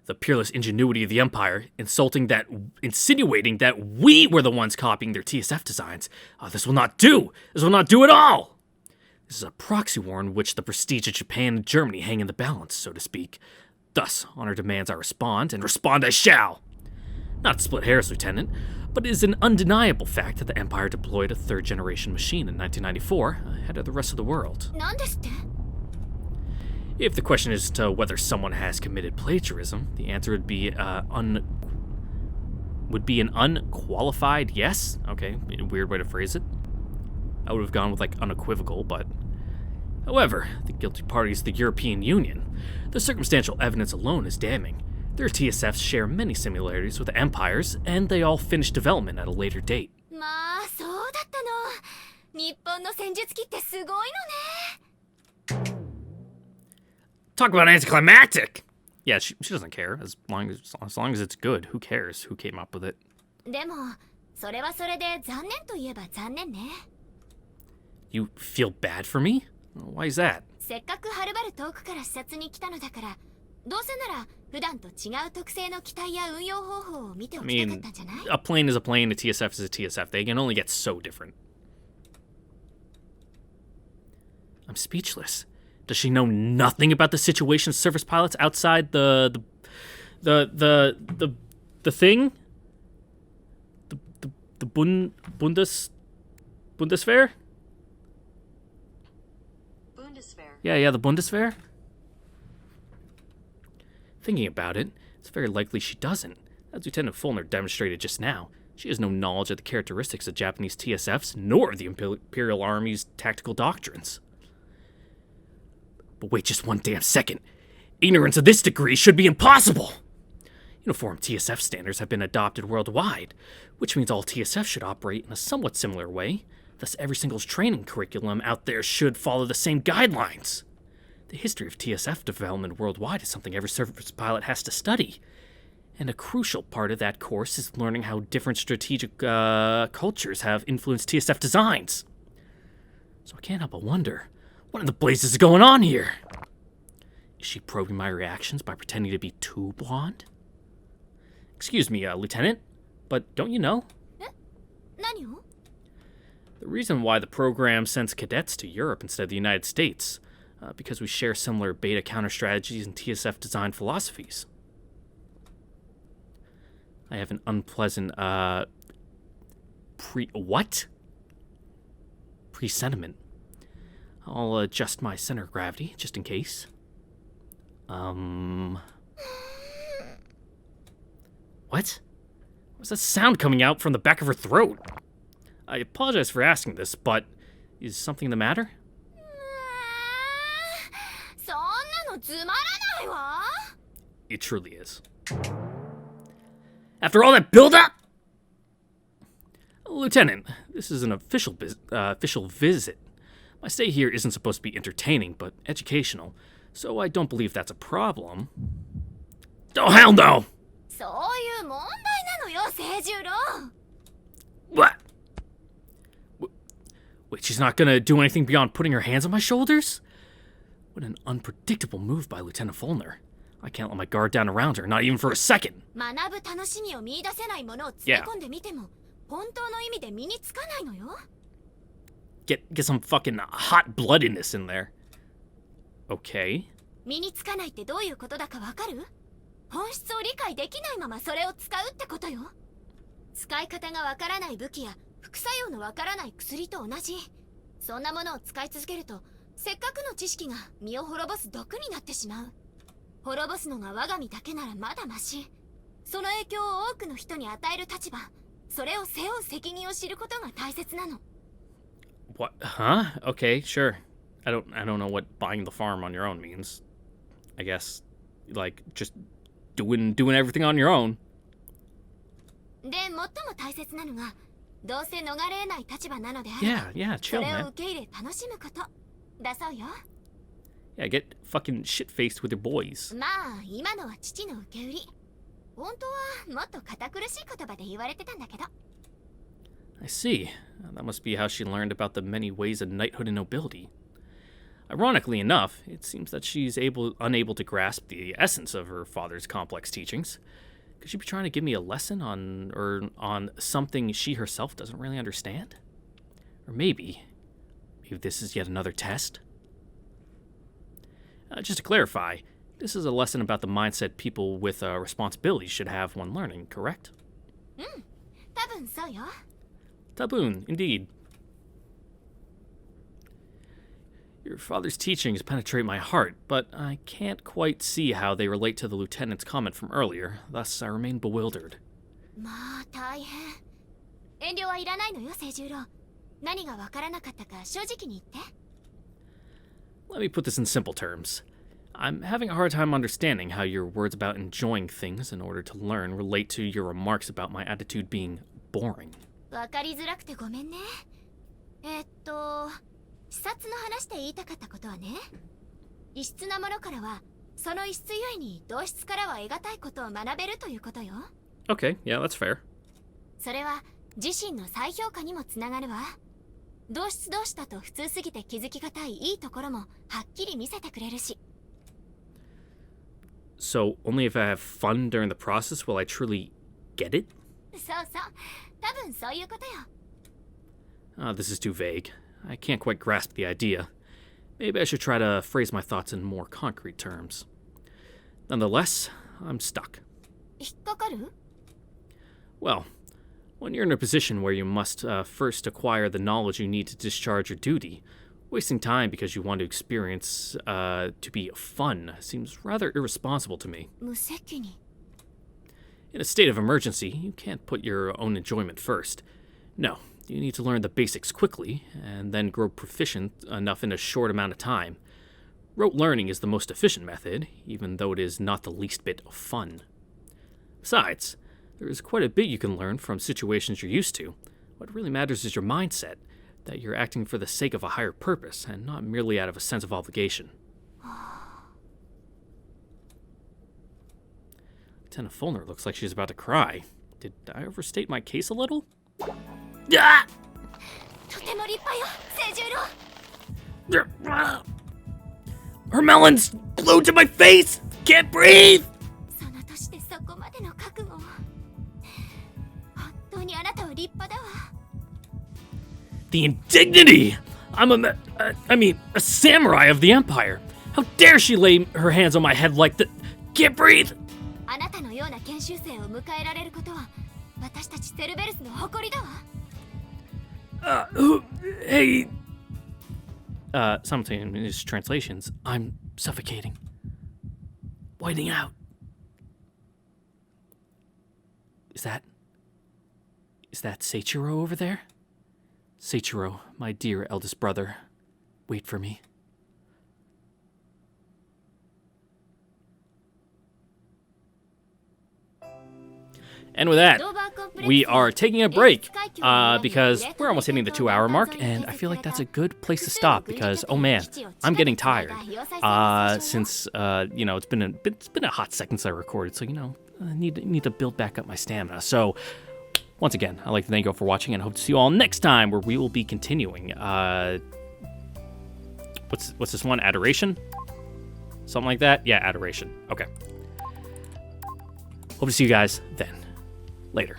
the peerless ingenuity of the Empire, insinuating that we were the ones copying their TSF designs. Oh, this will not do! This will not do at all! This is a proxy war in which the prestige of Japan and Germany hang in the balance, so to speak. Thus, on her demands I respond, and respond I shall! Not to split hairs, Lieutenant, but it is an undeniable fact that the Empire deployed a third-generation machine in 1994 ahead of the rest of the world. なんですって？ If the question is to whether someone has committed plagiarism, the answer would be an unqualified yes. Okay, weird way to phrase it. I would have gone with like unequivocal, but however, the guilty party is the European Union. The circumstantial evidence alone is damning. Their TSFs share many similarities with the Empires, and they all finished development at a later date. まあそうだったの。日本の戦術機ってすごいのね。 Talk about anticlimactic! Yeah, she doesn't care. As long as it's good, who cares who came up with it? でもそれはそれで残念といえば残念ね。 You feel bad for me? Why is that? せっかくはるばる遠くから視察に来たのだから、どうせなら普段と違う特性の機体や運用方法を見ておきたかったんじゃない？ A plane is a plane, a TSF is a TSF. They can only get so different. I'm speechless. Does she know nothing about the situation surface pilots outside the thing? The Bundeswehr? Yeah, the Bundeswehr. Thinking about it, it's very likely she doesn't. As Lieutenant Fulner demonstrated just now, she has no knowledge of the characteristics of Japanese TSFs, nor of the Imperial Army's tactical doctrines. But wait just one damn second. Ignorance of this degree should be impossible! Uniform TSF standards have been adopted worldwide, which means all TSFs should operate in a somewhat similar way. Thus, every single training curriculum out there should follow the same guidelines. The history of TSF development worldwide is something every surface pilot has to study. And a crucial part of that course is learning how different strategic cultures have influenced TSF designs. So I can't help but wonder, what in the blazes is going on here? Is she probing my reactions by pretending to be too blonde? Excuse me, Lieutenant, but don't you know? 何を？ The reason why the program sends cadets to Europe instead of the United States, because we share similar beta counter strategies and TSF design philosophies. I have an unpleasant, presentiment. I'll adjust my center of gravity, just in case. What? What's that sound coming out from the back of her throat? I apologize for asking this, but is something the matter? そんなのつまらないわ。 It truly is. After all that build-up? Lieutenant, this is an official visit. My stay here isn't supposed to be entertaining, but educational, so I don't believe that's a problem. Oh, hell no! そういう問題なのよ、清十郎。 What? Wait, she's not gonna do anything beyond putting her hands on my shoulders? What an unpredictable move by Lieutenant Fulner. I can't let my guard down around her, not even for a second. 学ぶ楽しみを見出せないものを詰め込んでみても、本当の意味で身につかないのよ。 Get some fucking hot bloodedness in there. Okay. 身につかないってどういうことだかわかる？本質を理解できないままそれを使うってことよ。使い方がわからない武器や副作用のわからない薬と同じ。そんなものを使い続けると、せっかくの知識が身を滅ぼす毒になってしまう。滅ぼすのが我が身だけならまだマシ。その影響を多くの人に与える立場、それを背負う責任を知ることが大切なの。 What? Huh? Okay, sure. I don't know what buying the farm on your own means. I guess, like, just doing everything on your own. で、最も大切なのが、どうせ逃れない立場なのであれば、 Yeah, chill, それを man. 受け入れ楽しむこと。だそうよ。 Yeah, get fucking shit-faced with your boys. まあ、今のは父の受け売り。本当はもっと堅苦しい言葉で言われてたんだけど。 I see. That must be how she learned about the many ways of knighthood and nobility. Ironically enough, it seems that she's unable to grasp the essence of her father's complex teachings. Could she be trying to give me a lesson on something she herself doesn't really understand? Or maybe Maybe this is yet another test? Just to clarify, this is a lesson about the mindset people with responsibilities should have when learning, correct? 多分そうよ。 Taboon, indeed. Your father's teachings penetrate my heart, but I can't quite see how they relate to the lieutenant's comment from earlier, thus I remain bewildered. まあ大変。遠慮はいらないのよ、清十郎。何がわからなかったか正直に言って。Let me put this in simple terms. I'm having a hard time understanding how your words about enjoying things in order to learn relate to your remarks about my attitude being boring. わかりづらくてごめんね。視察の話で言いたかったことはね、異質なものからはその異質ゆえに同質からは得難いことを学べるということよ。Okay, yeah, that's fair. それは自身の再評価にもつながるわ。同質同士だと普通すぎて気づきがたいいいところもはっきり見せてくれるし。So, only if I have fun during the process will I truly get it? そうそう、多分そういうことよ。This is too vague. I can't quite grasp the idea. Maybe I should try to phrase my thoughts in more concrete terms. Nonetheless, I'm stuck. 引っかかる？ Well, when you're in a position where you must first acquire the knowledge you need to discharge your duty, wasting time because you want to experience to be fun seems rather irresponsible to me. 無責任。 In a state of emergency, you can't put your own enjoyment first. No, you need to learn the basics quickly, and then grow proficient enough in a short amount of time. Rote learning is the most efficient method, even though it is not the least bit fun. Besides, there is quite a bit you can learn from situations you're used to. What really matters is your mindset, that you're acting for the sake of a higher purpose, and not merely out of a sense of obligation. Lieutenant Fulner looks like she's about to cry. Did I overstate my case a little? Ah! とても立派よ、清十郎。 Her melon's glued to my face! Can't breathe! その年でそこまでの覚悟を。本当にあなたは立派だわ。The indignity! a samurai of the Empire. How dare she lay her hands on my head like that? Can't breathe! あなたのような研修生を迎えられることは、私たちセルベルスの誇りだわ。Hey. Simultaneous translations. I'm suffocating. Whiting out. Is that Seichiro over there? Seichiro, my dear eldest brother, wait for me. And with that, we are taking a break because we're almost hitting the 2-hour mark, and I feel like that's a good place to stop because, oh man, I'm getting tired. Since it's been a hot second since I recorded, so I need to build back up my stamina. So once again, I'd like to thank you all for watching, and I hope to see you all next time where we will be continuing. What's this one? Adoration? Something like that? Yeah, Adoration. Okay. Hope to see you guys then. Later.